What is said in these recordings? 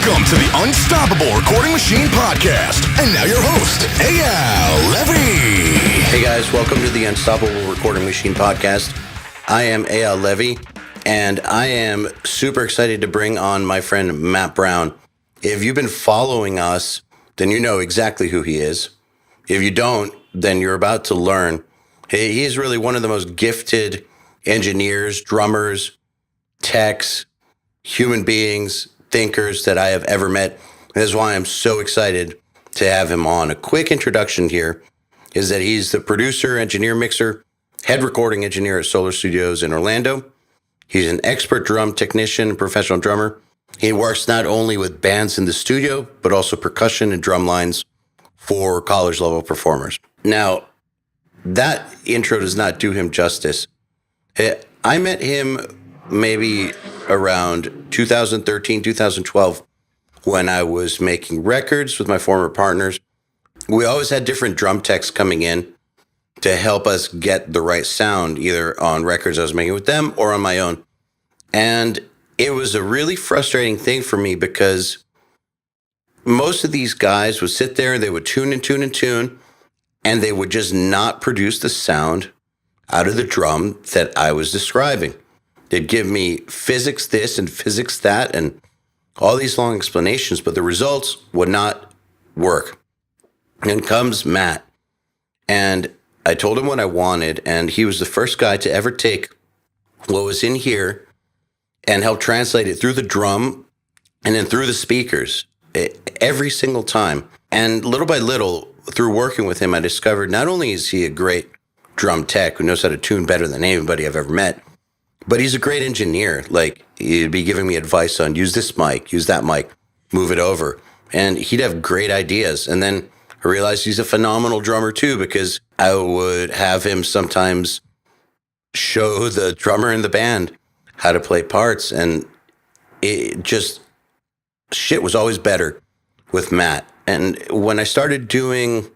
Welcome to the Unstoppable Recording Machine Podcast. And now your host, EYAL Levy. Hey guys, welcome to the Unstoppable Recording Machine Podcast. I am EYAL Levy, and I am super excited to bring on my friend Matt Brown. If you've been following us, then you know exactly who he is. If you don't, then you're about to learn. He is really one of the most gifted engineers, drummers, techs, human beings, thinkers that I have ever met. That is why I'm so excited to have him on. A quick introduction here is that he's the producer, engineer, mixer, head recording engineer at Solar Studios in Orlando. He's an expert drum technician and professional drummer. He works not only with bands in the studio, but also percussion and drum lines for college level performers. Now, that intro does not do him justice. I met him maybe around 2013, 2012, when I was making records with my former partners. We always had different drum techs coming in to help us get the right sound, either on records I was making with them or on my own. And it was a really frustrating thing for me because most of these guys would sit there and they would tune and tune and tune, and they would just not produce the sound out of the drum that I was describing. They'd give me physics this and physics that and all these long explanations, but the results would not work. And comes Matt, and I told him what I wanted, and he was the first guy to ever take what was in here and help translate it through the drum and then through the speakers every single time. And little by little, through working with him, I discovered not only is he a great drum tech who knows how to tune better than anybody I've ever met, but he's a great engineer. Like, he'd be giving me advice on use this mic, use that mic, move it over. And he'd have great ideas. And then I realized he's a phenomenal drummer too, because I would have him sometimes show the drummer in the band how to play parts. And it just, shit was always better with Matt. And when I started doing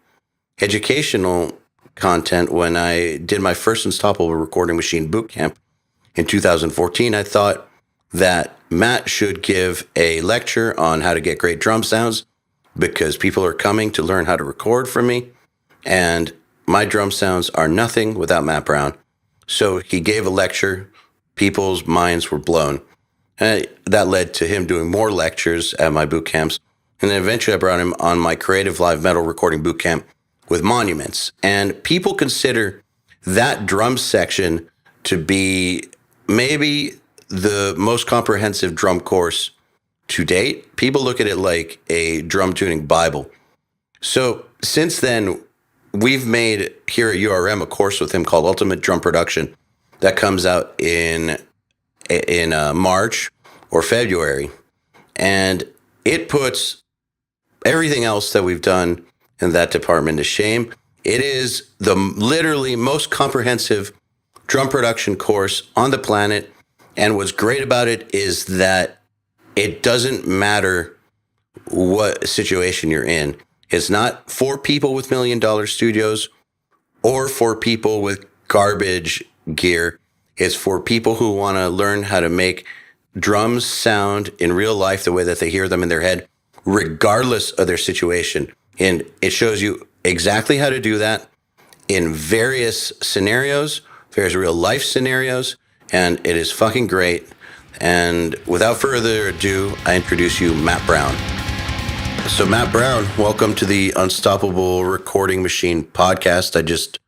educational content, when I did my first Unstoppable Recording Machine bootcamp in 2014, I thought that Matt should give a lecture on how to get great drum sounds, because people are coming to learn how to record from me, and my drum sounds are nothing without Matt Brown. So he gave a lecture. People's minds were blown. And that led to him doing more lectures at my boot camps. And then eventually I brought him on my Creative Live Metal Recording boot camp with Monuments. And people consider that drum section to be maybe the most comprehensive drum course to date. People look at it like a drum tuning Bible. So since then, we've made here at URM a course with him called Ultimate Drum Production that comes out in March or February. And it puts everything else that we've done in that department to shame. It is the literally most comprehensive drum production course on the planet. And what's great about it is that it doesn't matter what situation you're in. It's not for people with $1 million studios or for people with garbage gear. It's for people who want to learn how to make drums sound in real life the way that they hear them in their head, regardless of their situation. And it shows you exactly how to do that in various scenarios, various real life scenarios, and it is fucking great. And without further ado, I introduce you Matt Brown. So Matt Brown, welcome to the Unstoppable Recording Machine Podcast. I just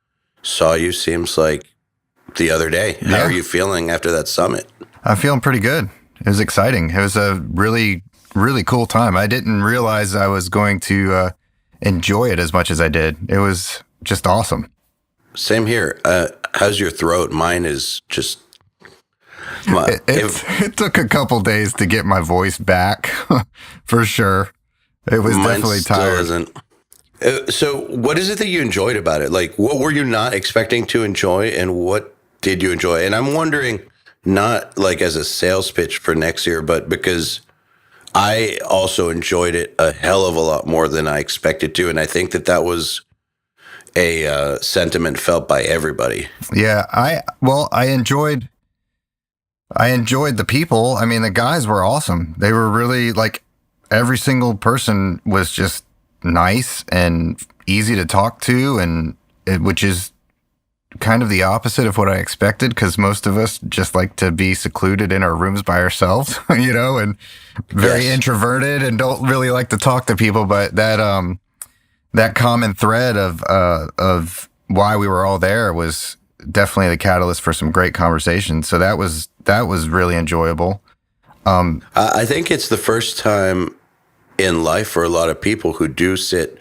saw you, seems like the other day. How are you feeling after that summit? I'm feeling pretty good. It was exciting. It was a really, really cool time. I didn't realize I was going to enjoy it as much as I did. It was just awesome. Same here. How's your throat? Mine is just... It took a couple days to get my voice back, for sure. It was definitely tired. So what is it that you enjoyed about it? Like, what were you not expecting to enjoy, and what did you enjoy? And I'm wondering, not like as a sales pitch for next year, but because I also enjoyed it a hell of a lot more than I expected to. And I think that that was a sentiment felt by everybody. Yeah, I enjoyed the people. I mean, the guys were awesome. They were really, like, every single person was just nice and easy to talk to, and which is kind of the opposite of what I expected, because most of us just like to be secluded in our rooms by ourselves, and very introverted and don't really like to talk to people. But that common thread of why we were all there was definitely the catalyst for some great conversations. So that was really enjoyable. I think it's the first time in life for a lot of people who do sit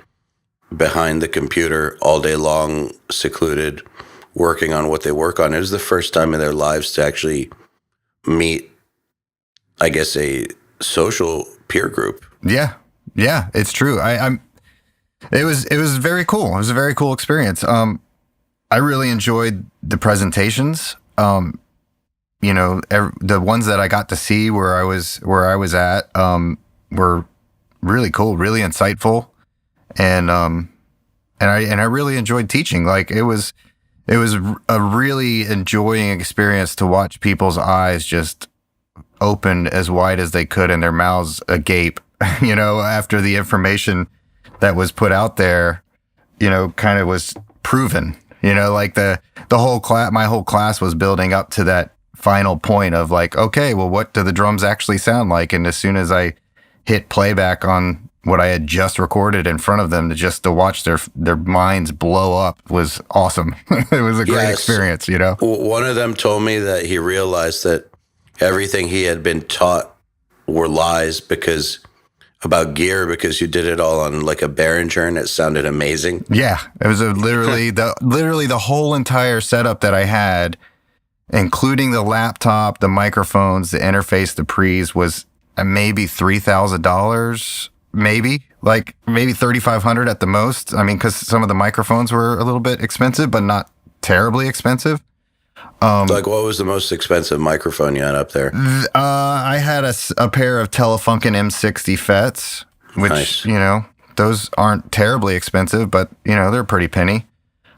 behind the computer all day long, secluded, working on what they work on. It was the first time in their lives to actually meet, I guess, a social peer group. Yeah, it's true. It was very cool. It was a very cool experience. I really enjoyed the presentations. The ones that I got to see where I was at were really cool, really insightful, and I really enjoyed teaching. Like it was a really enjoying experience to watch people's eyes just open as wide as they could and their mouths agape, after the information that was put out there, kind of was proven, like the whole class, my whole class was building up to that final point of like, okay, well, what do the drums actually sound like? And as soon as I hit playback on what I had just recorded in front of them, to watch their minds blow up was awesome. It was a great experience, One of them told me that he realized that everything he had been taught were lies about gear, because you did it all on like a Behringer and it sounded amazing. Yeah, it was literally the whole entire setup that I had, including the laptop, the microphones, the interface, the pre's, was maybe $3,000. Maybe $3,500 at the most. I mean, because some of the microphones were a little bit expensive, but not terribly expensive. Like, what was the most expensive microphone you had up there? I had a pair of Telefunken M60 FETs, which, nice. Those aren't terribly expensive, but, they're a pretty penny.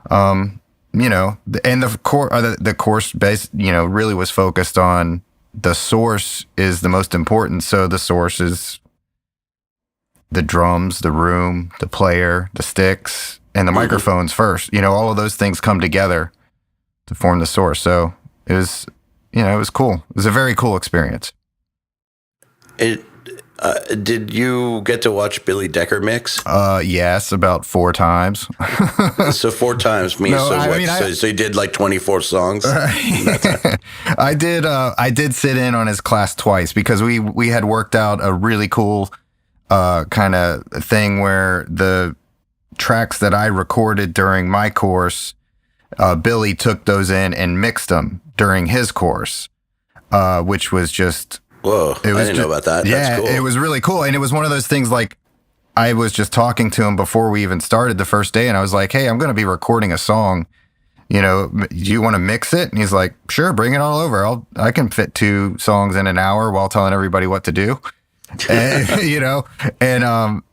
And the course base, really was focused on the source is the most important. So the source is the drums, the room, the player, the sticks, and the microphones first. All of those things come together to form the source. So it was cool. It was a very cool experience. Did you get to watch Billy Decker mix? Yes, about 4 times. So 4 times me. No, so you did like 24 songs? I did sit in on his class twice, because we had worked out a really cool kind of thing where the tracks that I recorded during my course, Billy took those in and mixed them during his course, which was just... Whoa, I didn't know about that. Yeah, that's cool. It was really cool. And it was one of those things, like, I was just talking to him before we even started the first day, and I was like, hey, I'm going to be recording a song. Do you want to mix it? And he's like, sure, bring it all over. I can fit 2 songs in an hour while telling everybody what to do. And, and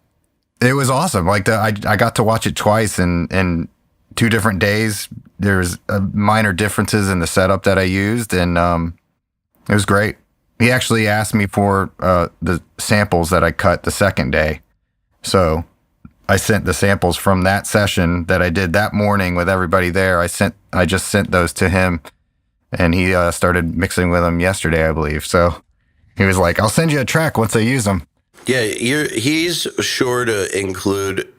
it was awesome. Like, I got to watch it twice and 2 different days. There's minor differences in the setup that I used, and it was great. He actually asked me for the samples that I cut the second day. So I sent the samples from that session that I did that morning with everybody there. I just sent those to him, and he started mixing with them yesterday, I believe. So he was like, I'll send you a track once I use them. Yeah, he's sure to include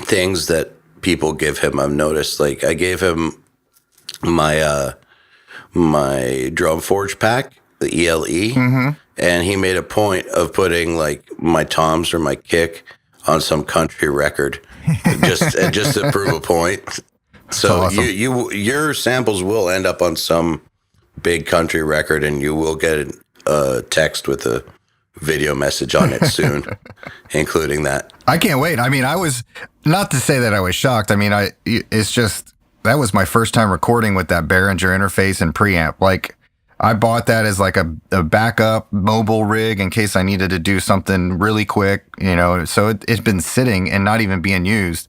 things that people give him. I've noticed. Like, I gave him my my drum forge pack, the EYAL, and he made a point of putting like my toms or my kick on some country record, just to prove a point. So awesome. Your samples will end up on some big country record, and you will get a text with a video message on it soon, including that. I can't wait. I mean, I was, not to say that I was shocked. I mean, it's just, that was my first time recording with that Behringer interface and preamp. Like, I bought that as like a backup mobile rig in case I needed to do something really quick, so it's been sitting and not even being used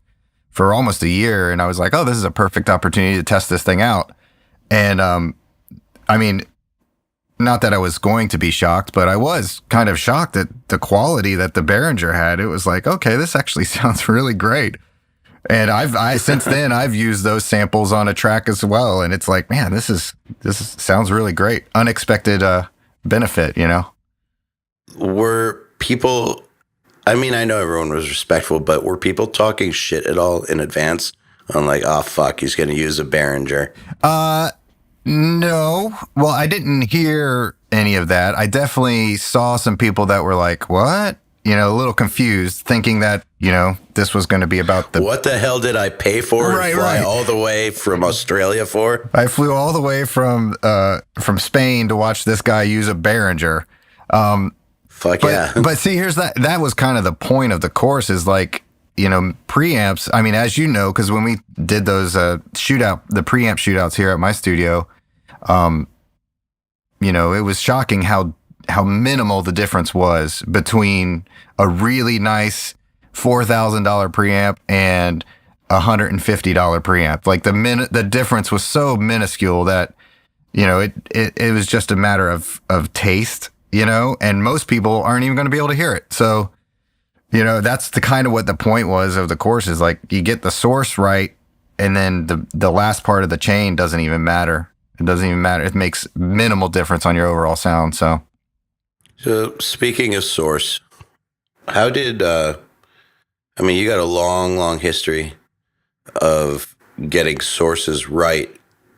for almost a year. And I was like, oh, this is a perfect opportunity to test this thing out. And, I mean, not that I was going to be shocked, but I was kind of shocked at the quality that the Behringer had. It was like, okay, this actually sounds really great. And I since then I've used those samples on a track as well, and it's like, man, this sounds really great. Unexpected benefit, you know. Were people? I mean, I know everyone was respectful, but were people talking shit at all in advance? I'm like, oh fuck, he's gonna use a Behringer. No. Well, I didn't hear any of that. I definitely saw some people that were like, what? You know, a little confused, thinking that, you know, this was going to be about the... What the hell did I pay for and fly all the way from Australia for? I flew all the way from Spain to watch this guy use a Behringer. Yeah. But see, here's that was kind of the point of the course is like, you know, preamps. I mean, as you know, because when we did those the preamp shootouts here at my studio, you know, it was shocking how minimal the difference was between a really nice $4,000 preamp and $150 preamp. Like the difference was so minuscule that, you know, it was just a matter of taste, you know, and most people aren't even going to be able to hear it. So, you know, that's the kind of what the point was of the course is like you get the source right, and then the last part of the chain doesn't even matter. It doesn't even matter. It makes minimal difference on your overall sound. So speaking of source, how did I mean, you got a long history of getting sources right.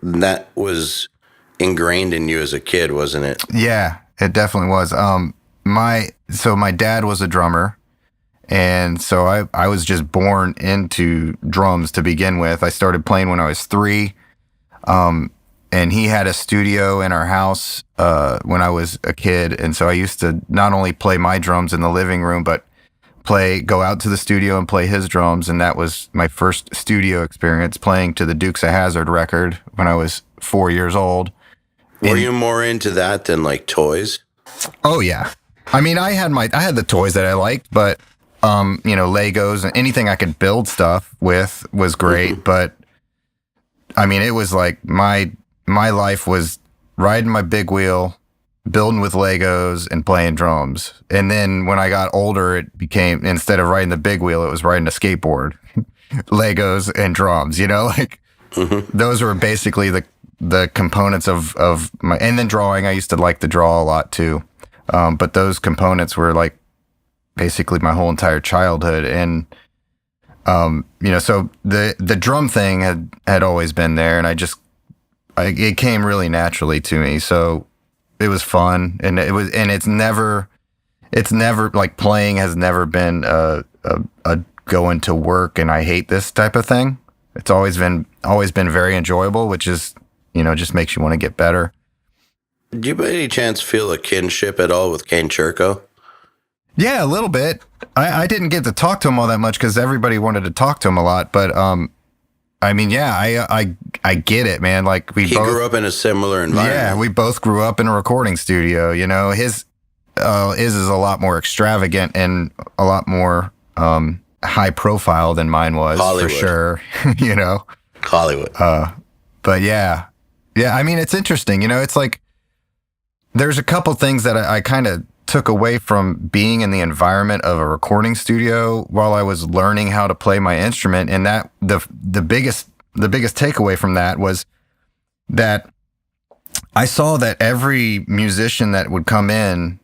That was ingrained in you as a kid, wasn't it? Yeah, it definitely was. My dad was a drummer, and so I was just born into drums to begin with. I started playing when I was 3. And he had a studio in our house when I was a kid. And so I used to not only play my drums in the living room, but go out to the studio and play his drums. And that was my first studio experience, playing to the Dukes of Hazzard record when I was 4 years old. Were you more into that than like toys? Oh, yeah. I mean, I had the toys that I liked, but, you know, Legos and anything I could build stuff with was great. Mm-hmm. But I mean, it was like my life was riding my big wheel, building with Legos, and playing drums. And then when I got older, it became, instead of riding the big wheel, it was riding a skateboard, Legos and drums, you know, like those were basically the components of my, and then drawing. I used to like to draw a lot too. But those components were like basically my whole entire childhood. And, you know, so the drum thing had always been there, and it came really naturally to me. So it was fun, and it's never like playing has never been a going to work and I hate this type of thing. It's always been very enjoyable, which is, you know, just makes you want to get better. Did you by any chance feel a kinship at all with Kane Churko? Yeah, a little bit. I didn't get to talk to him all that much because everybody wanted to talk to him a lot, but I mean, yeah, I get it, man. Like he grew up in a similar environment. Yeah, we both grew up in a recording studio. You know, his is a lot more extravagant and a lot more high profile than mine was, Hollywood. For sure. You know, Hollywood. But yeah. I mean, it's interesting. You know, it's like there's a couple things that I kind of took away from being in the environment of a recording studio while I was learning how to play my instrument. And that the biggest takeaway from that was that I saw that every musician that would come in,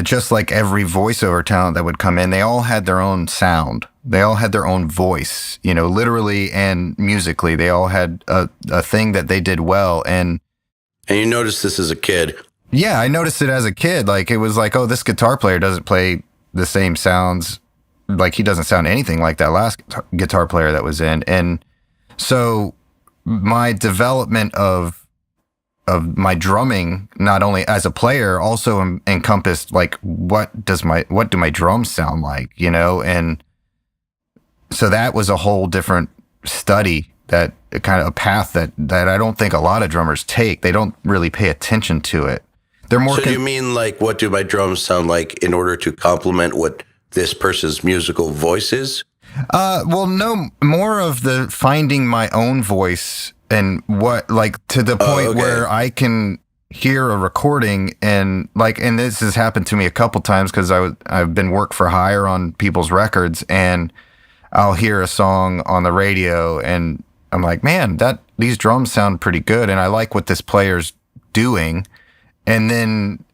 just like every voiceover talent that would come in, they all had their own sound. They all had their own voice, you know, literally and musically. They all had a thing that they did well. And you noticed this as a kid. Yeah, I noticed it as a kid. Like, it was like, oh, this guitar player doesn't play the same sounds. Like, he doesn't sound anything like that last guitar player that was in. And so my development of my drumming, not only as a player, also encompassed, like, what do my drums sound like, you know? And so that was a whole different study, that kind of a path that I don't think a lot of drummers take. They don't really pay attention to it. They're more. So you mean like, what do my drums sound like in order to complement what this person's musical voice is? Well, no, more of the finding my own voice and what, like, to the point where I can hear a recording and this has happened to me a couple times because I've been work for hire on people's records, and I'll hear a song on the radio and I'm like, man, these drums sound pretty good and I like what this player's doing. And then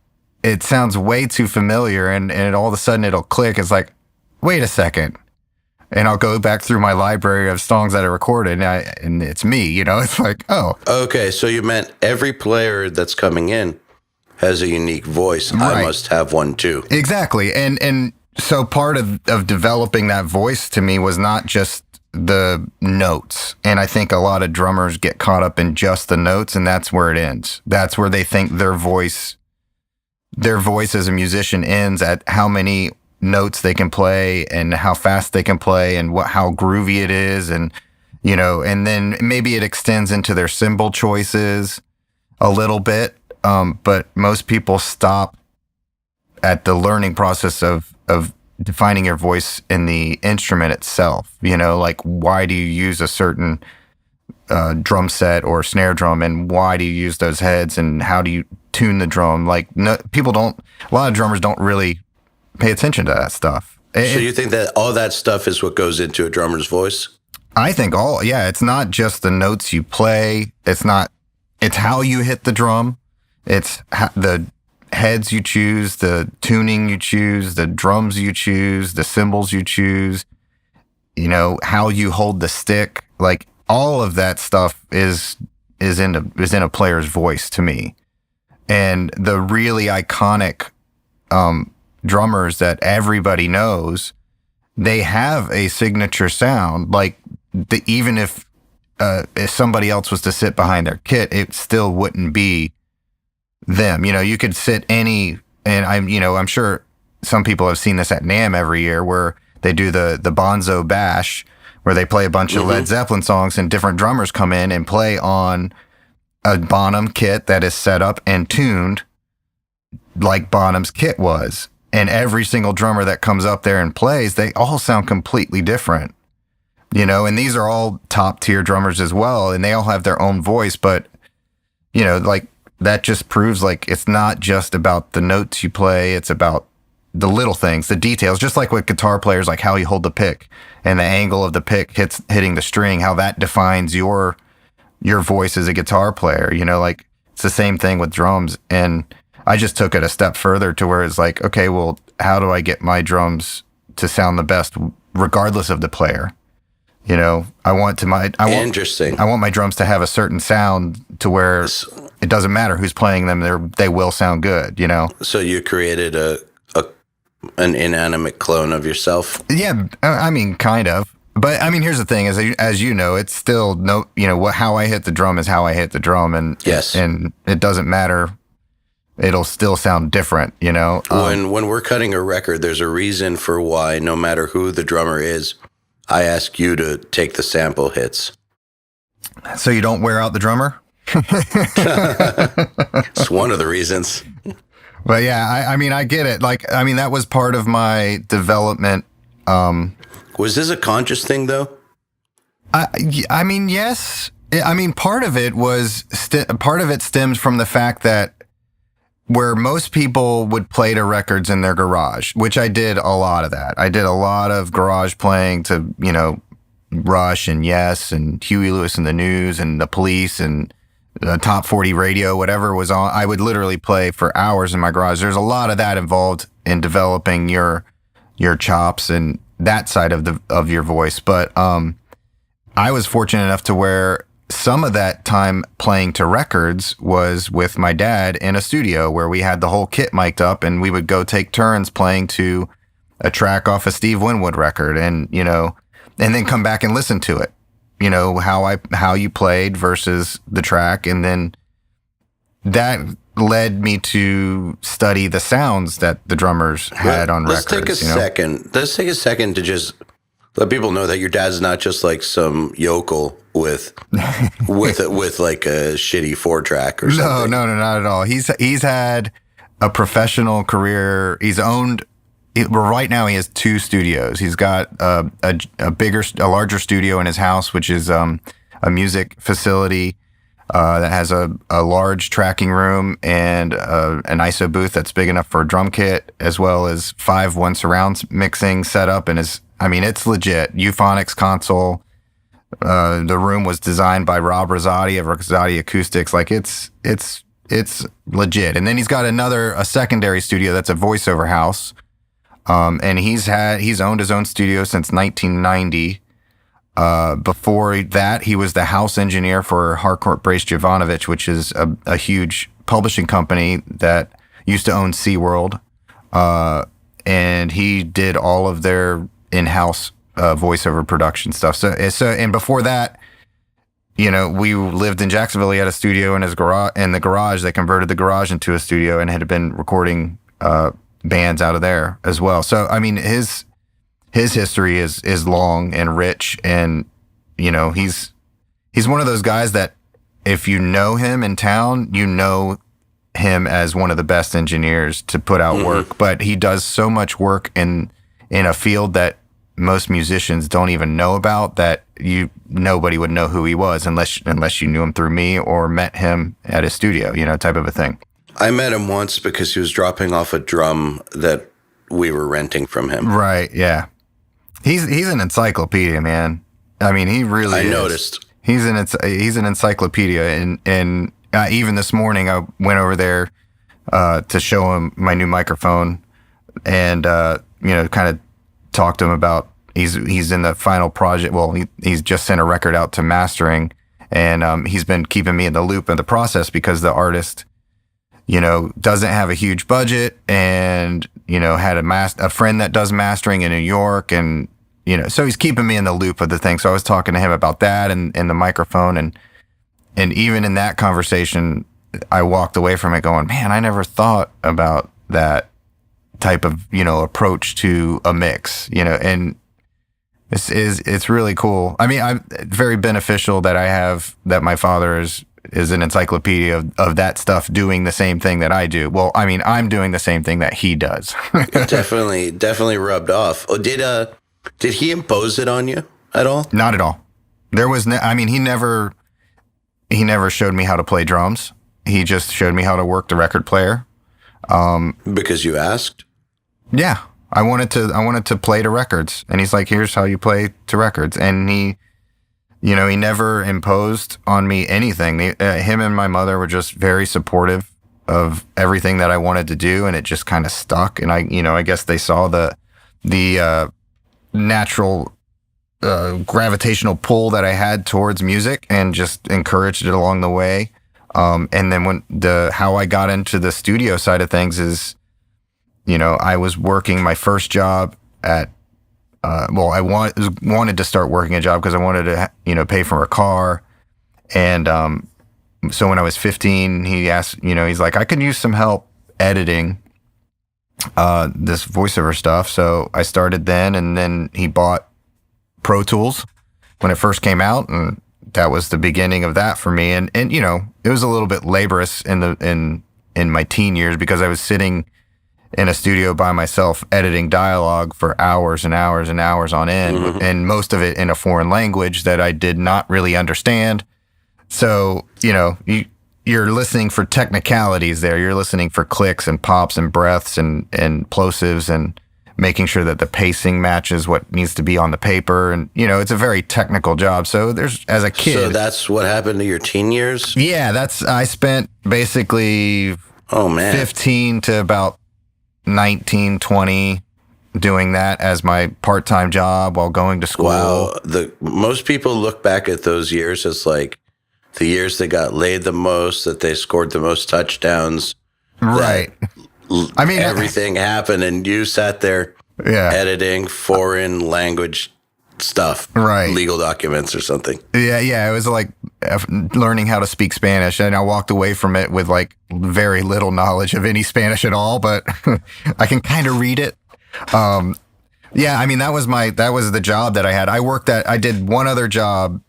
it sounds way too familiar and all of a sudden it'll click. It's like, wait a second. And I'll go back through my library of songs that I recorded and it's me, it's like, oh. Okay, so you meant every player that's coming in has a unique voice. Right. I must have one too. Exactly. And so part of developing that voice to me was not just the notes. And I think a lot of drummers get caught up in just the notes, and that's where it ends. That's where they think their voice as a musician ends at how many notes they can play and how fast they can play and how groovy it is, and and then maybe it extends into their cymbal choices a little bit, but most people stop at the learning process of defining your voice in the instrument itself. Like, why do you use a certain drum set or snare drum, and why do you use those heads, and how do you tune the drum? Like, a lot of drummers don't really pay attention to that stuff. So you think that all that stuff is what goes into a drummer's voice? I think it's not just the notes you play. It's how you hit the drum. It's the heads you choose, the tuning you choose, the drums you choose, the cymbals you choose, how you hold the stick. Like, all of that stuff is in a player's voice to me. And the really iconic drummers that everybody knows, they have a signature sound. Like, even if somebody else was to sit behind their kit, it still wouldn't be them. You could sit and I'm sure some people have seen this at NAMM every year, where they do the Bonzo Bash, where they play a bunch of Led Zeppelin songs and different drummers come in and play on a Bonham kit that is set up and tuned like Bonham's kit was. And every single drummer that comes up there and plays, they all sound completely different, and these are all top tier drummers as well. And they all have their own voice, but like, that just proves like it's not just about the notes you play. It's about the little things, the details, just like with guitar players, like how you hold the pick and the angle of the pick hitting the string, how that defines your voice as a guitar player. Like, it's the same thing with drums. And I just took it a step further to where it's like, okay, well, how do I get my drums to sound the best regardless of the player? I want my drums to have a certain sound to where it doesn't matter who's playing them; they will sound good. So you created an inanimate clone of yourself. Yeah, I mean, kind of. But I mean, here's the thing: as you know, it's still how I hit the drum is how I hit the drum, and yes, and it doesn't matter. It'll still sound different. When we're cutting a record, there's a reason for why, no matter who the drummer is, I ask you to take the sample hits. So you don't wear out the drummer? It's one of the reasons. But yeah, I mean, I get it. Like, I mean, that was part of my development. Was this a conscious thing, though? I mean, yes. I mean, part of it stems from the fact that where most people would play to records in their garage, which I did a lot of that. I did a lot of garage playing to, Rush and Yes and Huey Lewis and the News and the Police and the Top 40 radio, whatever was on. I would literally play for hours in my garage. There's a lot of that involved in developing your chops and that side of your voice. But I was fortunate enough to where some of that time playing to records was with my dad in a studio where we had the whole kit mic'd up, and we would go take turns playing to a track off a Steve Winwood record, and and then come back and listen to it, how you played versus the track. And then that led me to study the sounds that the drummers had on records. Let's take a second to just let people know that your dad's not just like some yokel with like a shitty 4-track or something. No, not at all. He's had a professional career. Right now he has 2 studios. He's got a larger studio in his house, which is a music facility. that has a large tracking room and an ISO booth that's big enough for a drum kit, as well as 5 surround mixing setup. And it's legit. Euphonics console. The room was designed by Rob Rosati of Rosati Acoustics. Like it's legit. And then he's got a secondary studio that's a voiceover house. And he's owned his own studio since 1990. Before that, he was the house engineer for Harcourt Brace Jovanovich, which is a huge publishing company that used to own SeaWorld. And he did all of their in-house voiceover production stuff. So, and before that, we lived in Jacksonville. He had a studio in the garage. They converted the garage into a studio and had been recording bands out of there as well. So, his history is long and rich, and he's one of those guys that if you know him in town, you know him as one of the best engineers to put out work. But he does so much work in a field that most musicians don't even know about, that nobody would know who he was unless you knew him through me or met him at his studio, type of a thing. I met him once because he was dropping off a drum that we were renting from him. Right, yeah. He's an encyclopedia, man. He really is. I noticed. He's an encyclopedia, and even this morning I went over there to show him my new microphone, and kind of talked to him about he's in the final project. Well, he's just sent a record out to mastering, and he's been keeping me in the loop of the process because the artist doesn't have a huge budget, and had a friend that does mastering in New York, and so he's keeping me in the loop of the thing. So I was talking to him about that and the microphone, and even in that conversation, I walked away from it going, man, I never thought about that type of approach to a mix, and it's really cool. I'm very beneficial that my father is an encyclopedia of that stuff, doing the same thing that I do. Well, I'm doing the same thing that he does. definitely rubbed off. Oh, did he impose it on you at all? Not at all. There was he never showed me how to play drums. He just showed me how to work the record player. Because you asked? Yeah. I wanted to play to records, and he's like, here's how you play to records. And he never imposed on me anything. Him and my mother were just very supportive of everything that I wanted to do, and it just kind of stuck. And I guess they saw the natural gravitational pull that I had towards music and just encouraged it along the way. And then how I got into the studio side of things is, I was working my first job at I wanted to start working a job because I wanted to, pay for a car. And so when I was 15, he asked, he's like, I could use some help editing this voiceover stuff. So I started then, and then he bought Pro Tools when it first came out, and that was the beginning of that for me. And it was a little bit laborious in my teen years because I was sitting in a studio by myself editing dialogue for hours and hours and hours on end, and most of it in a foreign language that I did not really understand. So, you're listening for technicalities there. You're listening for clicks and pops and breaths and plosives, and making sure that the pacing matches what needs to be on the paper. And, it's a very technical job. So as a kid. So that's what happened to your teen years? Yeah, I spent basically 15 to about 19, 20 doing that as my part-time job while going to school. Wow. Most people look back at those years as like the years they got laid the most, that they scored the most touchdowns. Right. Everything happened and you sat there editing foreign language stuff, right? Legal documents or something. Yeah. It was like learning how to speak Spanish, and I walked away from it with like very little knowledge of any Spanish at all, but I can kind of read it. That was the job that I had. I did one other job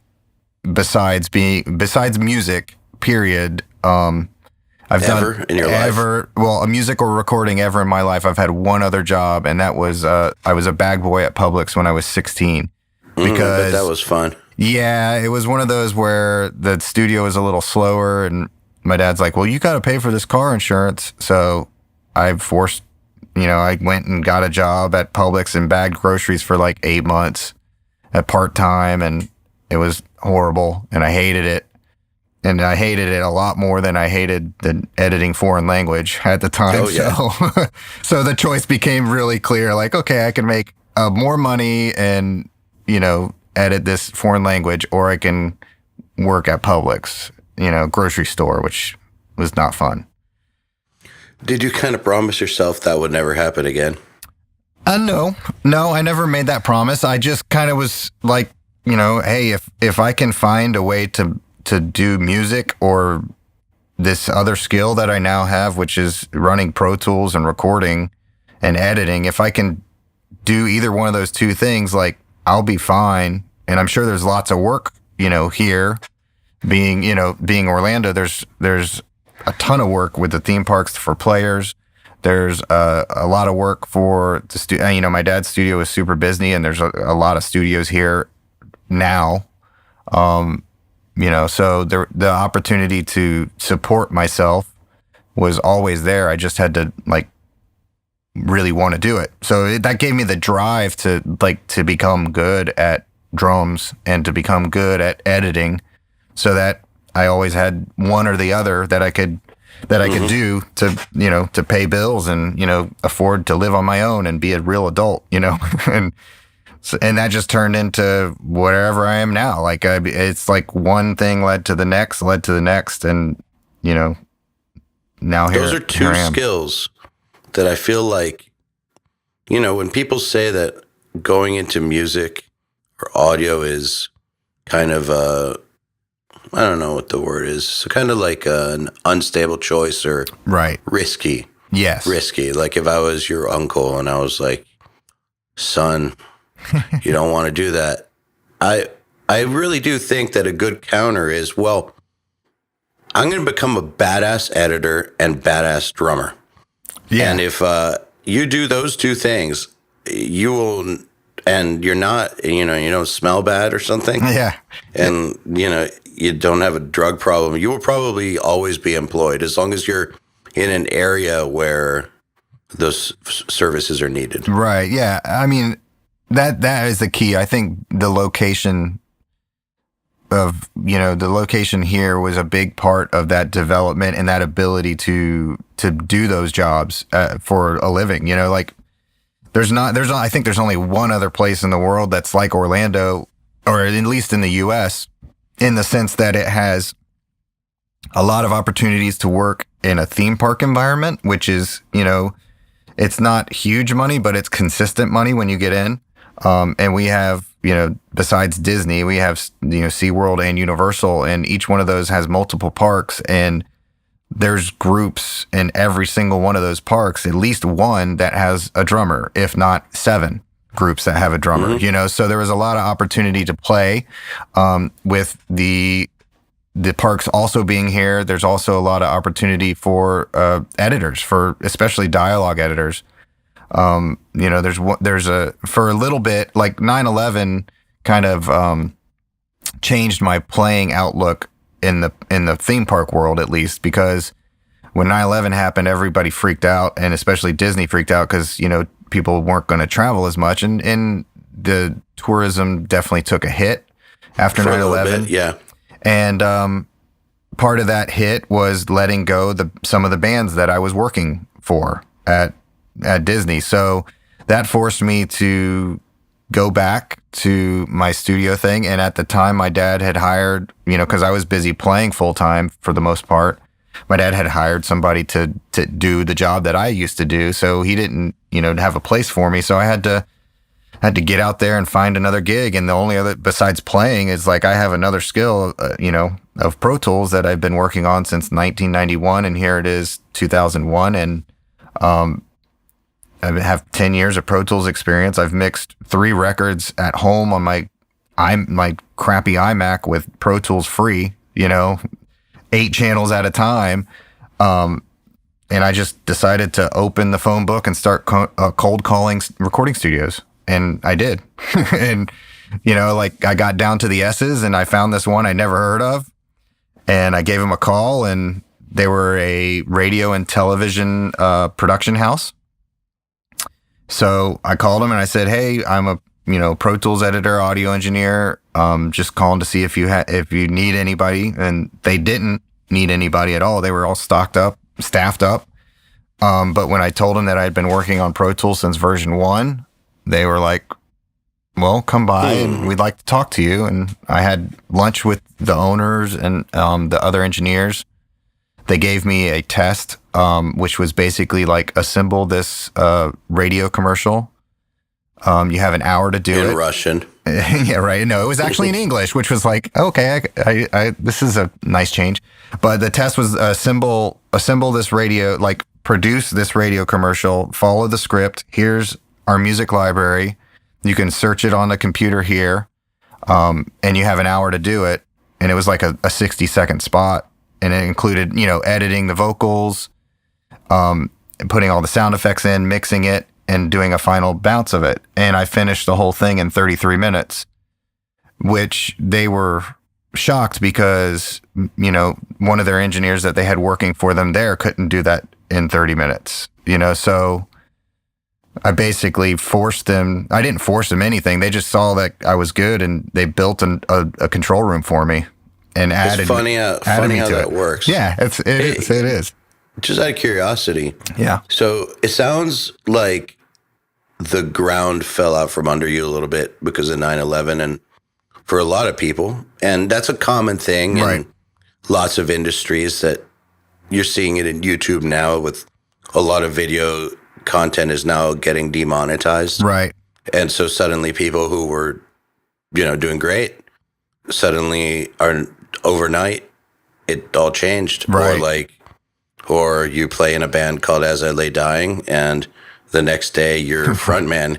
besides music, period. I've done in your life? Well, a musical recording ever in my life. I've had one other job, and that was I was a bag boy at Publix when I was 16. Because that was fun. Yeah, it was one of those where the studio was a little slower, and my dad's like, well, you got to pay for this car insurance. So I forced, I went and got a job at Publix and bagged groceries for like 8 months at part time, and it was horrible, and I hated it. And I hated it a lot more than I hated the editing foreign language at the time. Oh, yeah. So the choice became really clear. Like, okay, I can make more money and, edit this foreign language, or I can work at Publix, grocery store, which was not fun. Did you kind of promise yourself that would never happen again? No, I never made that promise. I just kind of was like, hey, if I can find a way to do music or this other skill that I now have, which is running Pro Tools and recording and editing, if I can do either one of those two things, like, I'll be fine. And I'm sure there's lots of work, here being Orlando, there's a ton of work with the theme parks for players. There's a lot of work for the my dad's studio is super busy, and there's a lot of studios here now. So the opportunity to support myself was always there. I just had to really want to do it. So that gave me the drive to become good at drums and to become good at editing, so that I always had one or the other that I could do to pay bills and afford to live on my own and be a real adult, and that just turned into wherever I am now. It's like one thing led to the next, and now here. Those are two skills that I feel like, when people say that going into music or audio is kind of I don't know what the word is. So kind of like an unstable choice or right, risky. Yes, risky. Like if I was your uncle and I was like, son, you don't want to do that. I really do think that a good counter is, well, I'm going to become a badass editor and badass drummer. Yeah. And if you do those two things, you will, and you're not, you don't smell bad or something. Yeah. And, you don't have a drug problem, you will probably always be employed as long as you're in an area where those services are needed. Right. Yeah. I mean, that is the key. I think the location here was a big part of that development and that ability to do those jobs for a living. I think there's only one other place in the world that's like Orlando, or at least in the U.S., in the sense that it has a lot of opportunities to work in a theme park environment, which is, it's not huge money, but it's consistent money when you get in. And we have, besides Disney, we have, SeaWorld and Universal, and each one of those has multiple parks, and there's groups in every single one of those parks, at least one that has a drummer, if not 7 groups that have a drummer, Mm-hmm. So there was a lot of opportunity to play, with the parks also being here. There's also a lot of opportunity for editors, for especially dialogue editors. There's for a little bit, like 9/11 kind of changed my playing outlook in the theme park world, at least, because when 9/11 happened, everybody freaked out, and especially Disney freaked out because, people weren't going to travel as much, and the tourism definitely took a hit after 9/11. Yeah. And part of that hit was letting go some of the bands that I was working for at Disney. So that forced me to go back to my studio thing. And at the time, my dad had hired, because I was busy playing full time for the most part, my dad had hired somebody to do the job that I used to do. So he didn't, have a place for me. So I had to get out there and find another gig. And the only other, besides playing, is I have another skill, of Pro Tools that I've been working on since 1991. And here it is 2001. And, I have 10 years of Pro Tools experience. I've mixed 3 records at home on my crappy iMac with Pro Tools free, 8 channels at a time. And I just decided to open the phone book and start cold calling recording studios. And I did. and like I got down to the S's and I found this one I never heard of, and I gave them a call, and they were a radio and television production house. So I called them and I said, "Hey, I'm a Pro Tools editor, audio engineer. Just calling to see if you need anybody." And they didn't need anybody at all. They were all staffed up. But when I told them that I had been working on Pro Tools since version 1, they were like, "Well, come by and we'd like to talk to you." And I had lunch with the owners and the other engineers. They gave me a test, which was basically like assemble this radio commercial. You have an hour to do it. In Russian. Yeah, right. No, it was actually in English, which was like, okay, I this is a nice change. But the test was assemble this radio, like produce this radio commercial, follow the script. Here's our music library. You can search it on the computer here, and you have an hour to do it. And it was like a 60-second spot. And it included, editing the vocals, putting all the sound effects in, mixing it, and doing a final bounce of it. And I finished the whole thing in 33 minutes, which they were shocked because, one of their engineers that they had working for them there couldn't do that in 30 minutes, So I basically forced them. I didn't force them anything. They just saw that I was good, and they built a control room for me. And it's funny how that works. Yeah, it is. Just out of curiosity. Yeah. So it sounds like the ground fell out from under you a little bit because of 9/11, and for a lot of people, and that's a common thing in lots of industries, that you're seeing it in YouTube now with a lot of video content is now getting demonetized. Right. And so suddenly people who were, doing great suddenly are overnight, it all changed. Right. Or you play in a band called As I Lay Dying, and the next day your frontman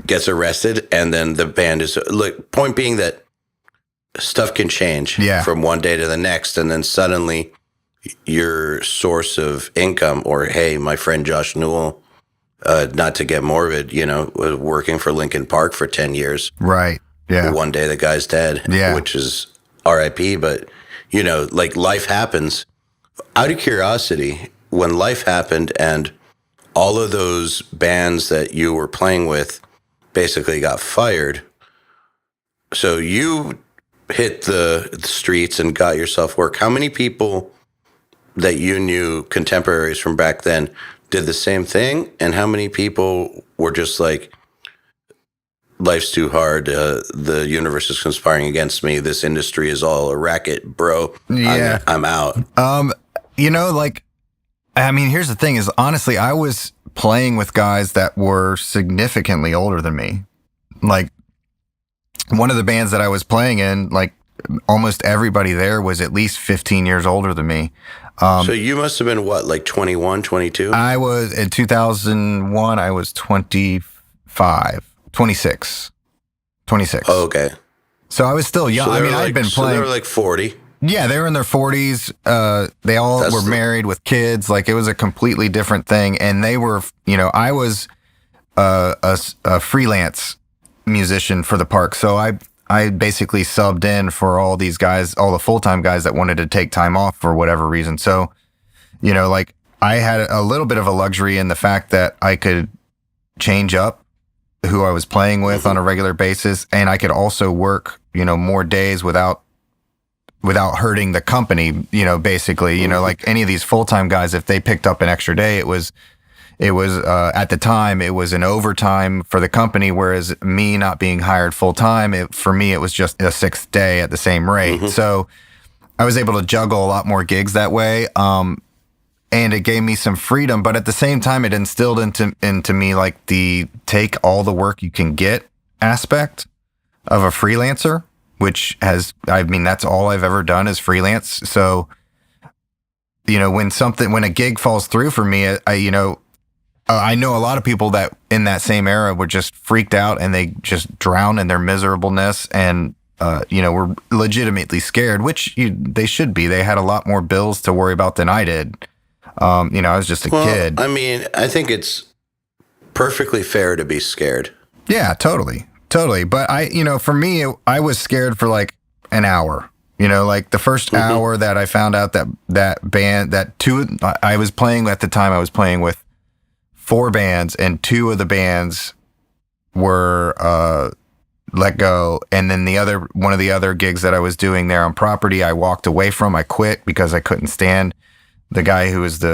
gets arrested, and then the band is point being that stuff can change from one day to the next, and then suddenly your source of income, or hey, my friend Josh Newell, not to get morbid, was working for Linkin Park for 10 years. Right. Yeah. One day the guy's dead, which is RIP, but life happens. Out of curiosity, when life happened and all of those bands that you were playing with basically got fired, so you hit the streets and got yourself work. How many people that you knew, contemporaries from back then, did the same thing? And how many people were just like, life's too hard, the universe is conspiring against me, this industry is all a racket, bro, I'm out? Here's the thing is, honestly, I was playing with guys that were significantly older than me. Like, one of the bands that I was playing in, like, almost everybody there was at least 15 years older than me. So you must have been, what, like 21, 22? I was, in 2001, I was 26. Oh, okay. So I was still young. So I'd been playing. So they were like 40. Yeah, they were in their 40s. They all were married with kids. Like, it was a completely different thing. And they were, I was a freelance musician for the park. So I basically subbed in for all these guys, all the full-time guys that wanted to take time off for whatever reason. So, I had a little bit of a luxury in the fact that I could change up who I was playing with on a regular basis. And I could also work, more days without hurting the company, basically, like any of these full-time guys, if they picked up an extra day, it was at the time, it was an overtime for the company. Whereas me not being hired full-time, for me, it was just a sixth day at the same rate. So I was able to juggle a lot more gigs that way. And it gave me some freedom, but at the same time, it instilled into me like the take all the work you can get aspect of a freelancer, which that's all I've ever done is freelance. So, when a gig falls through for me, I know a lot of people that in that same era were just freaked out and they just drowned in their miserableness and, were legitimately scared, which they should be. They had a lot more bills to worry about than I did. I was just a kid. I think it's perfectly fair to be scared. Yeah, totally. Totally. But for me, I was scared for like an hour. Like the first hour that I found out that band, I was playing at the time, I was playing with 4 bands, and 2 of the bands were let go. And then one of the other gigs that I was doing there on property, I walked away from. I quit because I couldn't stand the guy who was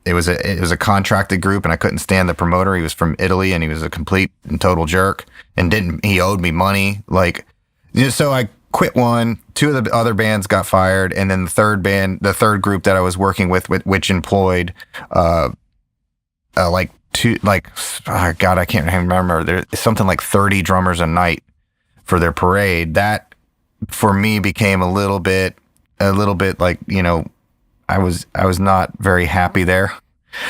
it was a contracted group, and I couldn't stand the promoter. He was from Italy, and he was a complete and total jerk, and he owed me money. So I quit one. 2 of the other bands got fired, and then the third group that I was working with which employed God, I can't remember. There's something like 30 drummers a night for their parade. That for me became a little bit like, I was not very happy there.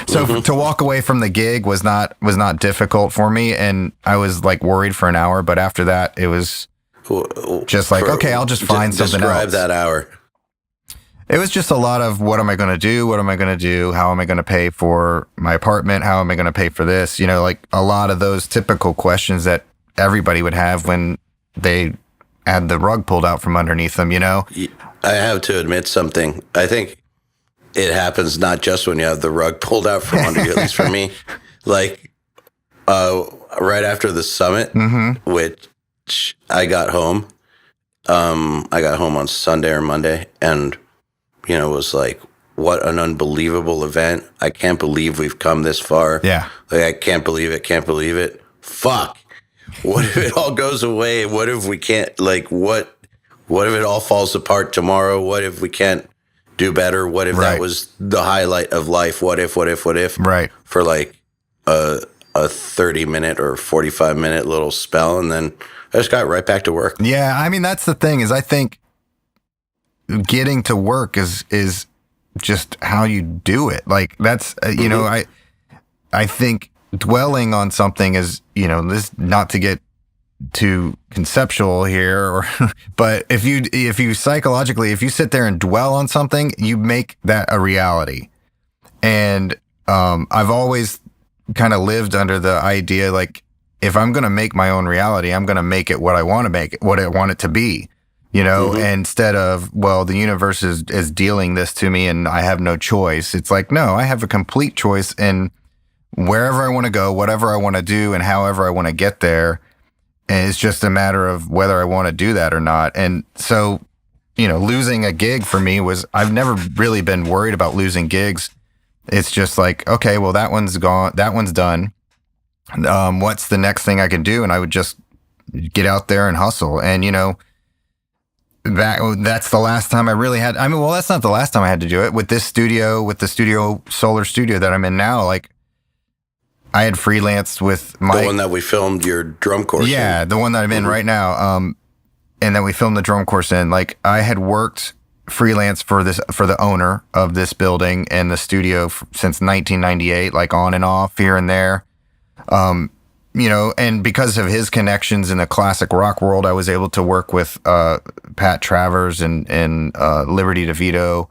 So to walk away from the gig was not difficult for me, and I was like worried for an hour, but after that it was just like, okay, I'll just find something else. Describe that hour. It was just a lot of, what am I going to do? What am I going to do? How am I going to pay for my apartment? How am I going to pay for this? Like a lot of those typical questions that everybody would have when they had the rug pulled out from underneath them, I have to admit something. I think it happens not just when you have the rug pulled out from under you, at least for me. Like, right after the summit, which I got home. I got home on Sunday or Monday, and it was like, what an unbelievable event. I can't believe we've come this far. Yeah. Like, I can't believe it. Fuck. What if it all goes away? What if we can't, what if it all falls apart tomorrow? What if we can't do better? What if that was the highlight of life? What if? Right. For like a 30-minute or 45-minute little spell, and then I just got right back to work. Yeah, I mean, that's the thing, is I think getting to work is just how you do it. Like, that's I think dwelling on something is, this, not to get too conceptual here, but if you psychologically, if you sit there and dwell on something, you make that a reality. And I've always kind of lived under the idea, like, if I'm going to make my own reality, I'm going to make it what I want to make it, what I want it to be, instead of, well, the universe is dealing this to me and I have no choice. It's like, no, I have a complete choice in wherever I want to go, whatever I want to do, and however I want to get there. And it's just a matter of whether I want to do that or not. And so, losing a gig for me I've never really been worried about losing gigs. It's just like, okay, well, that one's gone, that one's done. What's the next thing I can do? And I would just get out there and hustle. And, that's the last time I really had, that's not the last time I had to do it with the solar studio that I'm in now. Like, I had freelanced with Mike. The one that we filmed your drum course in. Yeah, the one that I'm in right now. And that we filmed the drum course in. Like, I had worked freelance for the owner of this building and the studio since 1998, like on and off here and there. And because of his connections in the classic rock world, I was able to work with Pat Travers and Liberty DeVito,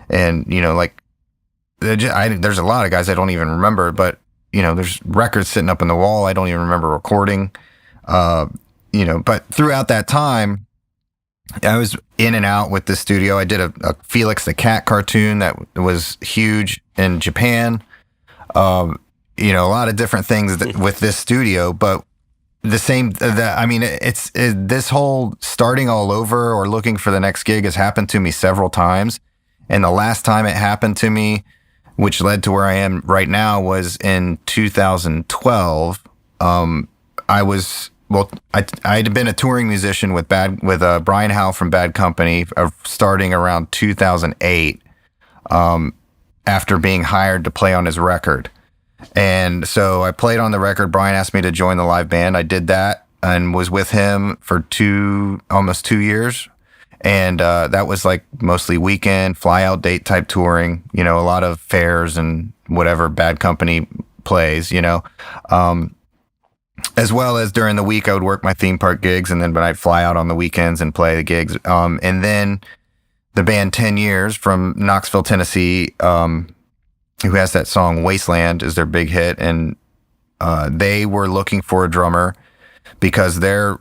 and there's a lot of guys I don't even remember, but there's records sitting up on the wall I don't even remember recording. But throughout that time, I was in and out with the studio. I did a Felix the Cat cartoon that was huge in Japan. A lot of different things with this studio, but it's this whole starting all over or looking for the next gig has happened to me several times. And the last time it happened to me, which led to where I am right now, was in 2012. I'd been a touring musician with Brian Howe from Bad Company, starting around 2008, after being hired to play on his record. And so I played on the record. Brian asked me to join the live band. I did that and was with him for almost 2 years. And that was like mostly weekend, fly out date type touring, a lot of fairs and whatever Bad Company plays, as well as during the week I would work my theme park gigs, and then but I'd fly out on the weekends and play the gigs. And then the band 10 Years from Knoxville, Tennessee, who has that song Wasteland is their big hit, and they were looking for a drummer. because their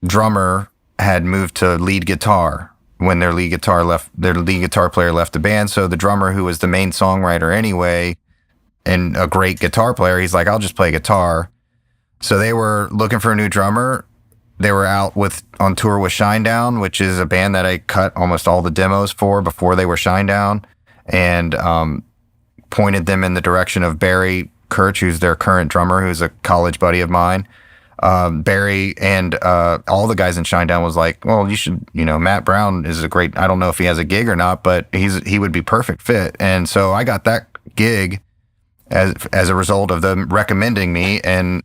drummer had moved to lead guitar when their lead guitar player left the band. So the drummer, who was the main songwriter anyway, and a great guitar player, he's like, I'll just play guitar. So they were looking for a new drummer. They were out on tour with Shinedown, which is a band that I cut almost all the demos for before they were Shinedown, and pointed them in the direction of Barry Kirch, who's their current drummer, who's a college buddy of mine. Barry and all the guys in Shinedown was like, well, you should, Matt Brown is a great, I don't know if he has a gig or not, but he would be perfect fit. And so I got that gig as a result of them recommending me, and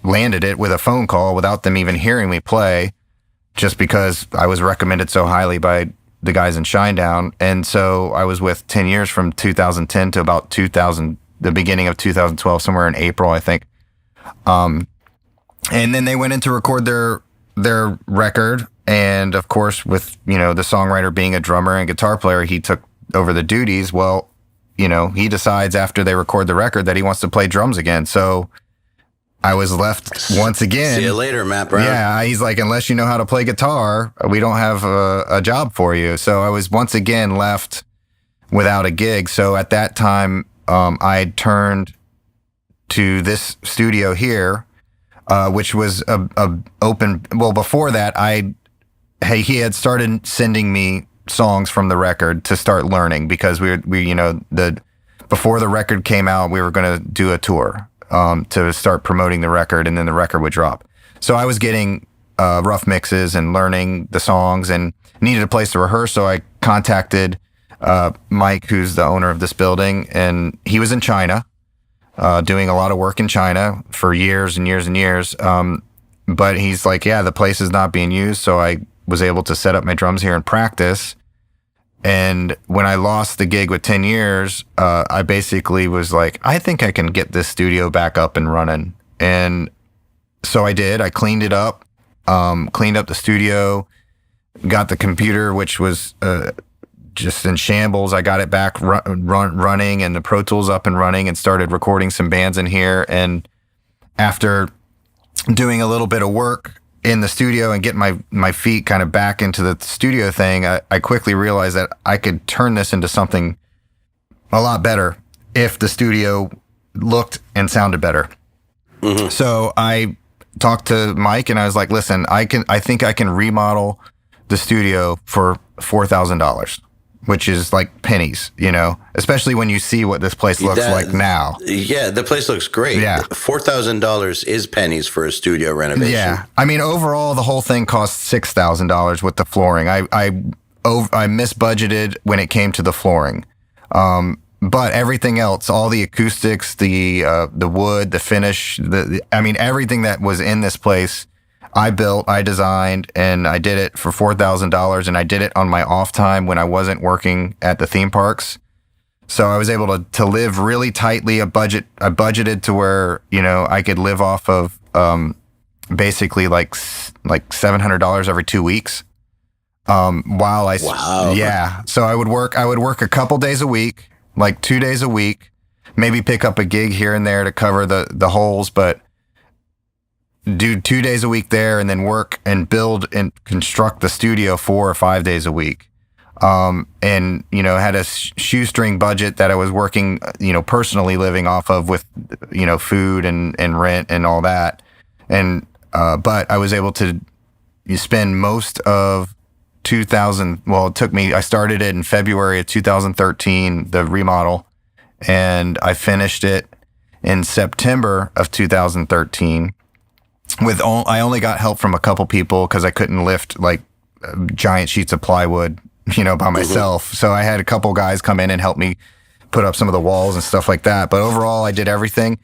landed it with a phone call without them even hearing me play, just because I was recommended so highly by the guys in Shinedown. And so I was with 10 years from 2010 to about the beginning of 2012, somewhere in April, I think. And then they went in to record their record. And of course, with, the songwriter being a drummer and guitar player, he took over the duties. Well, he decides after they record the record that he wants to play drums again. So I was left once again. See you later, Matt Brown. Yeah, he's like, unless you know how to play guitar, we don't have a job for you. So I was once again left without a gig. So at that time, I turned to this studio here, which was a open. Well, before that, he had started sending me songs from the record to start learning, because before the record came out, we were going to do a tour. To start promoting the record, and then the record would drop. So I was getting rough mixes and learning the songs, and needed a place to rehearse. So I contacted Mike, who's the owner of this building, and he was in China, doing a lot of work in China for years and years and years. But he's like, yeah, the place is not being used. So I was able to set up my drums here and practice. And when I lost the gig with 10 years, I basically was like, I think I can get this studio back up and running. And so I did. I cleaned it up, cleaned up the studio, got the computer, which was just in shambles. I got it back running, and the Pro Tools up and running, and started recording some bands in here. And after doing a little bit of work in the studio and getting my feet kind of back into the studio thing, I quickly realized that I could turn this into something a lot better if the studio looked and sounded better. Mm-hmm. So I talked to Mike, and I was like, listen, I think I can remodel the studio for $4,000, which is like pennies, especially when you see what this place looks like now. Yeah, the place looks great. Yeah. $4,000 is pennies for a studio renovation. Yeah. I mean, overall, the whole thing cost $6,000 with the flooring. I misbudgeted when it came to the flooring. But everything else, all the acoustics, the wood, the finish, everything that was in this place, I built, I designed, and I did it for $4,000, and I did it on my off time when I wasn't working at the theme parks. So I was able to live really tightly. I budgeted to where, I could live off of basically like $700 every 2 weeks. Wow. Yeah. So I would work a couple days a week, like 2 days a week, maybe pick up a gig here and there to cover the holes, but do 2 days a week there, and then work and build and construct the studio 4 or 5 days a week. And, had a shoestring budget that I was working, personally living off of with, food and rent and all that. And, but I was able to spend most of 2000. Well, I started it in February of 2013, the remodel, and I finished it in September of 2013. I only got help from a couple people because I couldn't lift like giant sheets of plywood, by myself. Mm-hmm. So I had a couple guys come in and help me put up some of the walls and stuff like that. But overall, I did everything.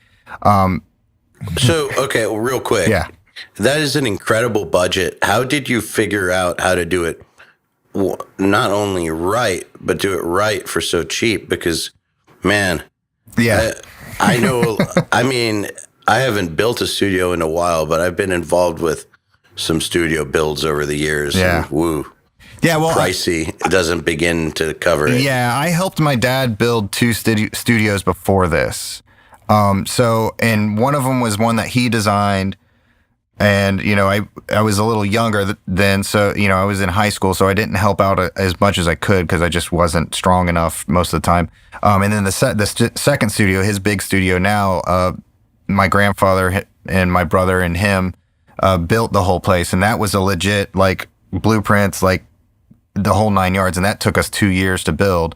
Okay, well, real quick. Yeah. That is an incredible budget. How did you figure out how to do it not only right, but do it right for so cheap? Because, man, yeah, I know, I haven't built a studio in a while, but I've been involved with some studio builds over the years. Yeah. And, woo. Yeah, well, pricey. It doesn't begin to cover it. Yeah, I helped my dad build 2 studios before this. And one of them was one that he designed And, I was a little younger then. So, I was in high school, so I didn't help out as much as I could because I just wasn't strong enough most of the time. And then the second studio, his big studio now, my grandfather and my brother and him built the whole place. And that was a legit, like, blueprints, like the whole 9 yards. And that took us 2 years to build.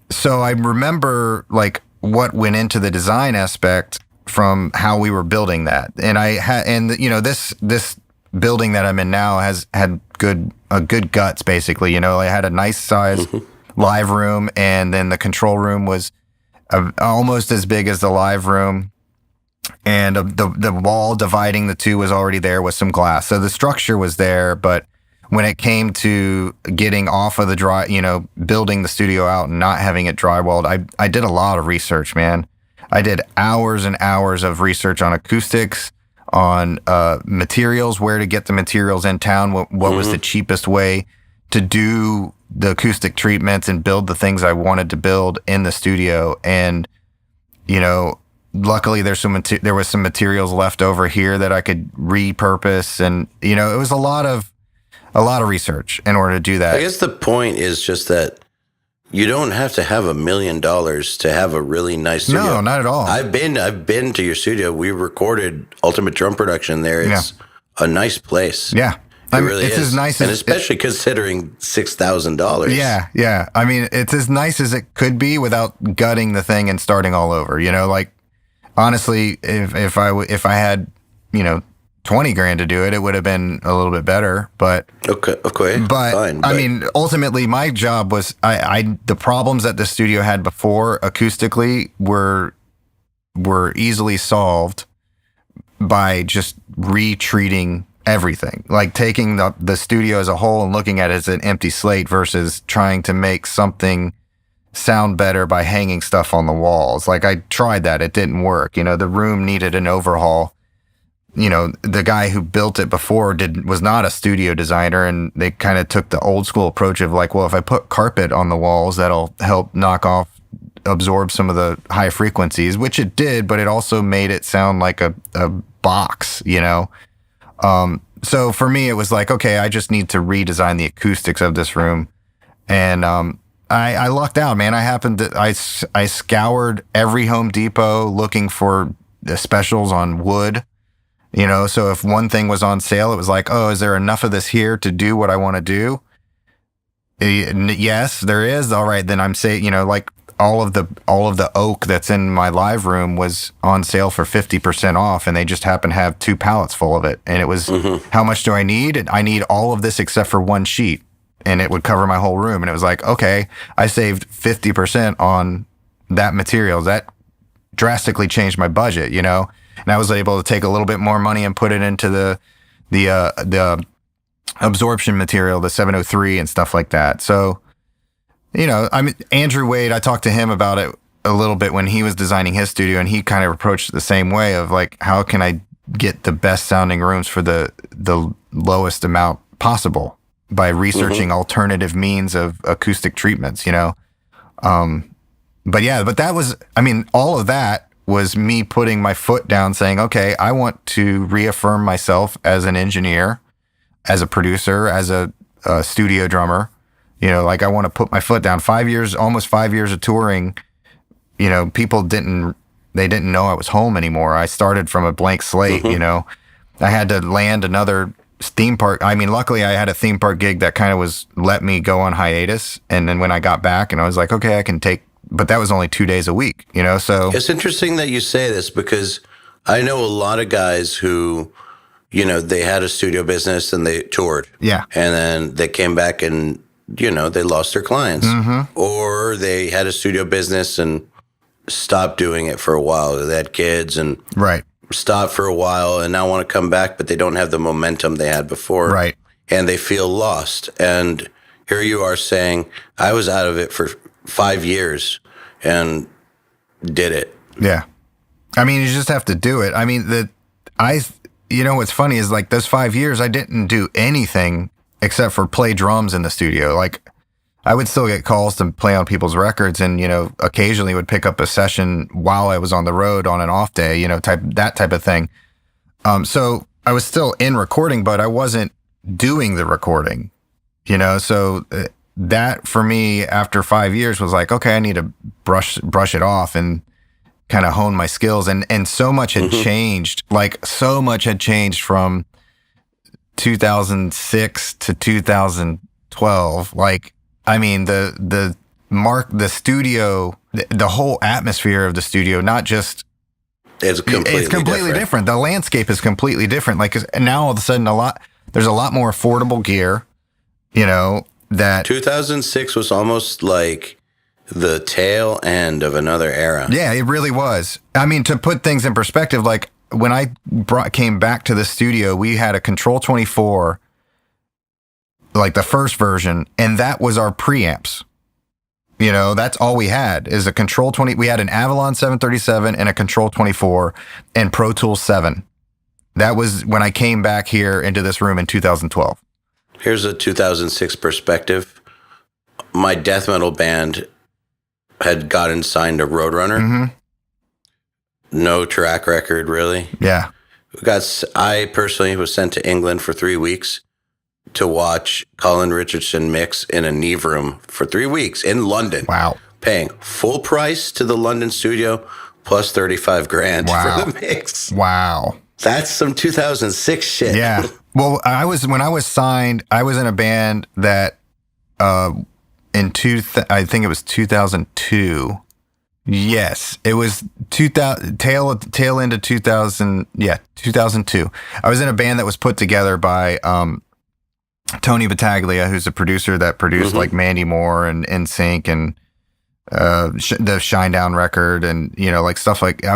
So I remember, like, what went into the design aspect from how we were building that. And this building that I'm in now has had good guts, basically. I had a nice size live room, and then the control room was almost as big as the live room. And the wall dividing the two was already there with some glass. So the structure was there, but when it came to getting off of the building the studio out and not having it drywalled, I did a lot of research, man. I did hours and hours of research on acoustics, on materials, where to get the materials in town, what was the cheapest way to do the acoustic treatments and build the things I wanted to build in the studio. And, luckily there was some materials left over here that I could repurpose. And, it was a lot of research in order to do that. I guess the point is just that you don't have to have $1 million to have a really nice studio. No, not at all. I've been to your studio. We recorded Ultimate Drum Production there. It's a nice place. Yeah. It really it's is. As nice and as especially considering $6,000. Yeah. I mean, it's as nice as it could be without gutting the thing and starting all over. Like, honestly, if I had, 20 grand to do it, it would have been a little bit better, but okay, but fine. I mean, ultimately my job was, the problems that the studio had before acoustically were easily solved by just retreating everything, like taking the studio as a whole and looking at it as an empty slate versus trying to make something sound better by hanging stuff on the walls. Like, I tried that, it didn't work. The room needed an overhaul. The guy who built it before was not a studio designer, and they kind of took the old school approach of like, well, if I put carpet on the walls, that'll help absorb some of the high frequencies, which it did, but it also made it sound like a box, So for me, it was like, okay, I just need to redesign the acoustics of this room. And I lucked out, man. I scoured every Home Depot looking for the specials on wood. So if one thing was on sale, it was like, oh, is there enough of this here to do what I want to do? Yes, there is. All right, then I'm saying, like all of the oak that's in my live room was on sale for 50% off, and they just happened to have 2 pallets full of it. And it was, how much do I need? And I need all of this except for one sheet, and it would cover my whole room. And it was like, okay, I saved 50% on that material. That drastically changed my budget, And I was able to take a little bit more money and put it into the absorption material, the 703 and stuff like that. So, I mean, Andrew Wade, I talked to him about it a little bit when he was designing his studio, and he kind of approached it the same way of like, how can I get the best sounding rooms for the lowest amount possible by researching alternative means of acoustic treatments, But that was, I mean, all of that was me putting my foot down saying, okay, I want to reaffirm myself as an engineer, as a producer, as a studio drummer. Like, I want to put my foot down. Almost 5 years of touring, people didn't know I was home anymore. I started from a blank slate, I had to land another theme park. I mean, luckily I had a theme park gig that kind of let me go on hiatus. And then when I got back, and I was like, okay, I can take, but that was only 2 days a week, so. It's interesting that you say this, because I know a lot of guys who, they had a studio business and they toured. Yeah. And then they came back and, they lost their clients. Or they had a studio business and stopped doing it for a while. They had kids and right. stopped for a while and now want to come back, but they don't have the momentum they had before. Right. And they feel lost. And here you are saying, I was out of it for 5 years and did it. Yeah. I mean, you just have to do it. I mean, what's funny is like those 5 years, I didn't do anything except for play drums in the studio. Like, I would still get calls to play on people's records, and, occasionally would pick up a session while I was on the road on an off day, that type of thing. So I was still in recording, but I wasn't doing the recording, you know? So that for me after 5 years was like, okay, I need to brush it off and kind of hone my skills. And so much had changed, like so much had changed from 2006 to 2012. Like, I mean, the studio, the whole atmosphere of the studio, not just, it's completely different. The landscape is completely different. Like now all of a sudden there's a lot more affordable gear, you know, that 2006 was almost like the tail end of another era. Yeah, it really was. I mean, to put things in perspective, like when I came back to the studio, we had a Control 24, like the first version, and that was our preamps. You know, that's all we had is a Control 20. We had an Avalon 737 and a Control 24 and Pro Tools 7. That was when I came back here into this room in 2012. Here's a 2006 perspective. My death metal band had gotten signed to Roadrunner. Mm-hmm. No track record, really. Yeah. I personally was sent to England for 3 weeks to watch Colin Richardson mix in a Neve room for 3 weeks in London. Wow. Paying full price to the London studio plus 35 grand for the mix. Wow. That's some 2006 shit. Yeah. Well, when I was signed, I was in a band that I think it was 2002. Yes, it was 2000 tail into 2000. Yeah, 2002. I was in a band that was put together by Tony Battaglia, who's a producer that produced like Mandy Moore and NSYNC and the Shinedown record and, you know, like stuff like I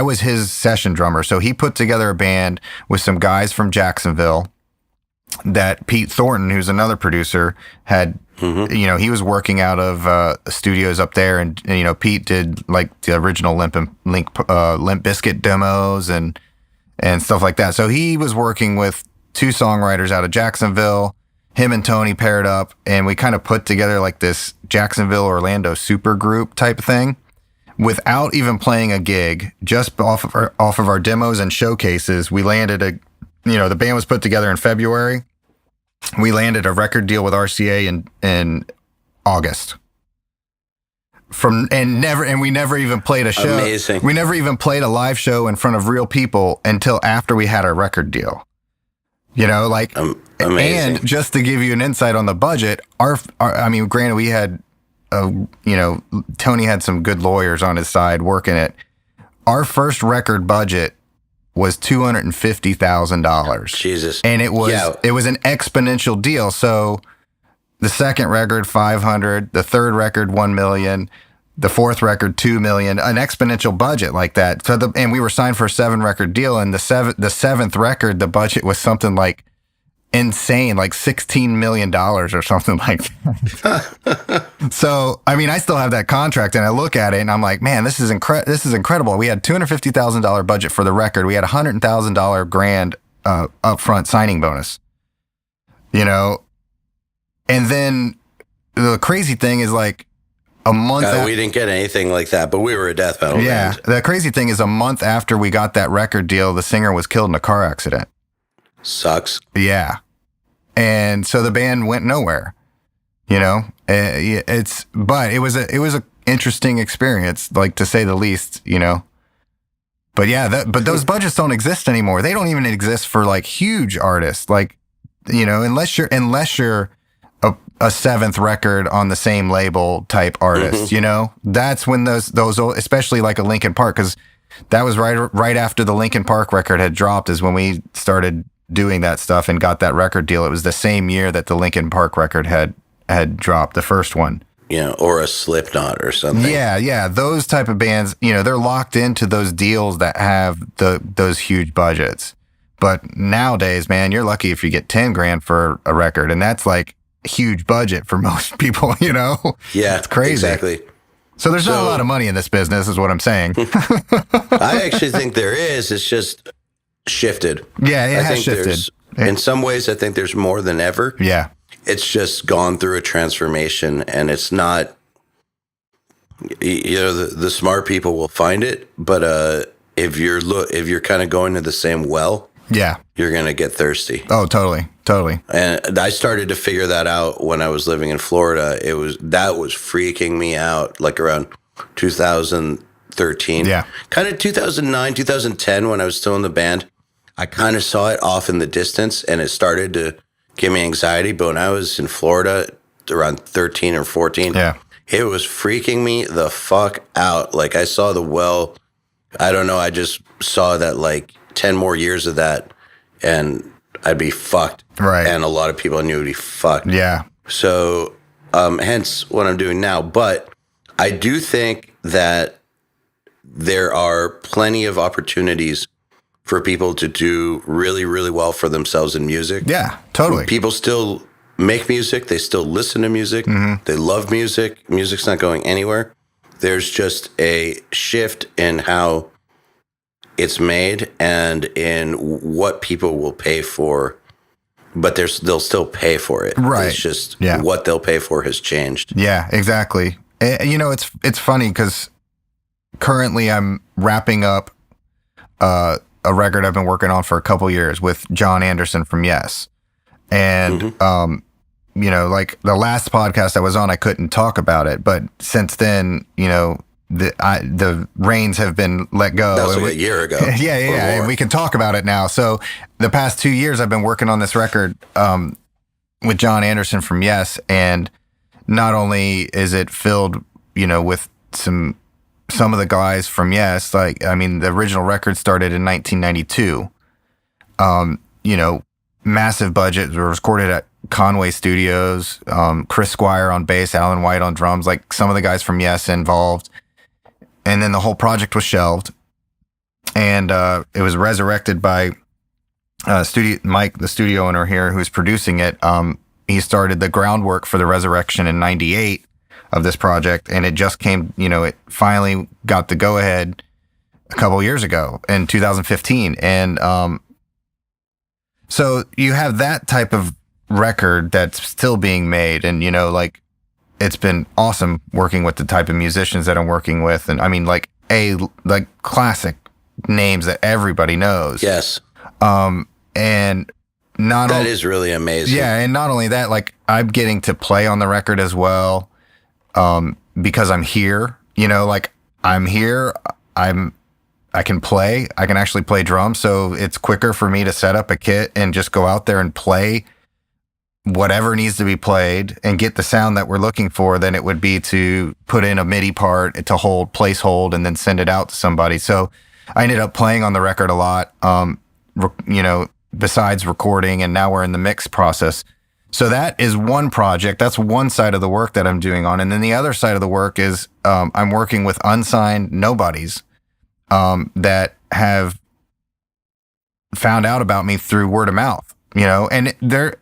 was his session drummer. So he put together a band with some guys from Jacksonville that Pete Thornton, who's another producer, had, you know, he was working out of studios up there. And, you know, Pete did like the original Limp Bizkit demos and stuff like that. So he was working with 2 songwriters out of Jacksonville. Him and Tony paired up, and we kind of put together like this Jacksonville Orlando super group type thing without even playing a gig. Just off of our demos and showcases, we landed the band was put together in February. We landed a record deal with RCA in August. We never even played a show. Amazing. We never even played a live show in front of real people until after we had our record deal. You know, like, amazing. And just to give you an insight on the budget, I mean, granted, we had, Tony had some good lawyers on his side working it. Our first record budget was $250,000. Jesus. And it was an exponential deal. So the second record, 500, the third record, 1 million, the fourth record, 2 million, an exponential budget like that. So and we were signed for a 7-record deal, and the seventh record, the budget was something like insane, like $16 million or something like that. So, I mean, I still have that contract, and I look at it, and I'm like, man, this is incredible. We had $250,000 budget for the record. We had $100,000 grand upfront signing bonus, you know, and then the crazy thing is like, a month we didn't get anything like that, but we were a death metal band. The crazy thing is a month after we got that record deal, the singer was killed in a car accident. Sucks. Yeah. And so the band went nowhere, you know. But it was a interesting experience, like, to say the least, you know. But yeah, but those budgets don't exist anymore. They don't even exist for like huge artists, like, you know, unless you're a 7th record on the same label type artist, you know. That's when those especially like a Linkin Park, because that was right after the Linkin Park record had dropped is when we started doing that stuff and got that record deal. It was the same year that the Linkin Park record had dropped, the first one. Yeah, or a Slipknot or something. Yeah, those type of bands, you know, they're locked into those deals that have those huge budgets. But nowadays, man, you're lucky if you get 10 grand for a record, and that's like huge budget for most people, you know? Yeah, it's crazy. Exactly. So there's not a lot of money in this business, is what I'm saying. I actually think there is. It's just shifted. Yeah, it has shifted. In some ways, I think there's more than ever. Yeah. It's just gone through a transformation, and it's not, you know, the smart people will find it, but if you're kind of going to the same well, Yeah. you're going to get thirsty. Oh, totally. Totally. And I started to figure that out when I was living in Florida. That was freaking me out, like around 2013. Yeah. Kind of 2009, 2010, when I was still in the band. I kind of saw it off in the distance, and it started to give me anxiety. But when I was in Florida around 13 or 14, Yeah. it was freaking me the fuck out. Like, I saw I don't know, I just saw that like 10 more years of that, and I'd be fucked. Right. And a lot of people I knew would be fucked. Yeah. So, hence what I'm doing now. But I do think that there are plenty of opportunities for people to do really, really well for themselves in music. Yeah, totally. People still make music. They still listen to music. They love music. Music's not going anywhere. There's just a shift in how it's made and in what people will pay for, but they'll still pay for it. Right. It's just Yeah. what they'll pay for has changed. Yeah, exactly. You know, it's funny because currently I'm wrapping up a record I've been working on for a couple years with John Anderson from Yes. And, you know, like the last podcast I was on, I couldn't talk about it. But since then, you know, the reins have been let go. That was like a year ago. Yeah. And we can talk about it now. So the past 2 years, I've been working on this record with John Anderson from Yes. And not only is it filled, you know, with some of the guys from Yes, like, I mean, the original record started in 1992. You know, massive budget. It was recorded at Conway Studios. Chris Squire on bass, Alan White on drums, like some of the guys from Yes involved. And then the whole project was shelved. And it was resurrected by Mike, the studio owner here, who's producing it. He started the groundwork for the resurrection in 98 of this project, and it just came, you know, it finally got the go-ahead a couple years ago in 2015. And so you have that type of record that's still being made, and, you know, like, it's been awesome working with the type of musicians that I'm working with. And I mean, like classic names that everybody knows. Yes. And that is really amazing. Yeah. And not only that, like, I'm getting to play on the record as well. Because I'm here, you know, like, I'm here, I can play, I can actually play drums. So it's quicker for me to set up a kit and just go out there and play whatever needs to be played and get the sound that we're looking for than it would be to put in a MIDI part to place hold and then send it out to somebody. So I ended up playing on the record a lot, you know, besides recording, and now we're in the mix process. So that is one project. That's one side of the work that I'm doing on. And then the other side of the work is I'm working with unsigned nobodies that have found out about me through word of mouth, you know, and they're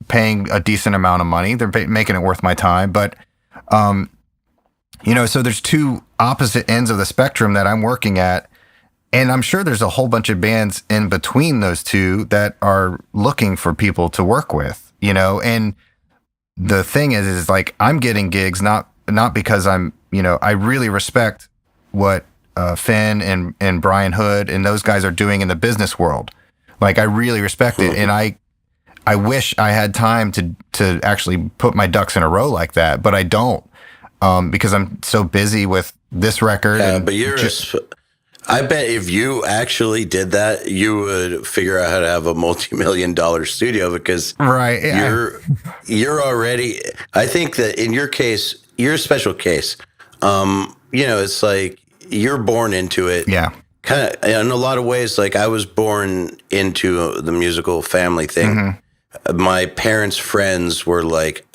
paying a decent amount of money. They're making it worth my time. But, you know, so there's two opposite ends of the spectrum that I'm working at. And I'm sure there's a whole bunch of bands in between those two that are looking for people to work with, you know. And the thing is like, I'm getting gigs, not because I'm, you know, I really respect what Finn and Brian Hood and those guys are doing in the business world. Like, I really respect it. And I wish I had time to actually put my ducks in a row like that, but I don't, because I'm so busy with this record. Yeah, but I bet if you actually did that, you would figure out how to have a multi-million-dollar studio, because right, yeah. you're already. I think that in your case, you're a special case. You know, it's like you're born into it. Yeah. Kind of in a lot of ways. Like, I was born into the musical family thing. Mm-hmm. My parents' friends were like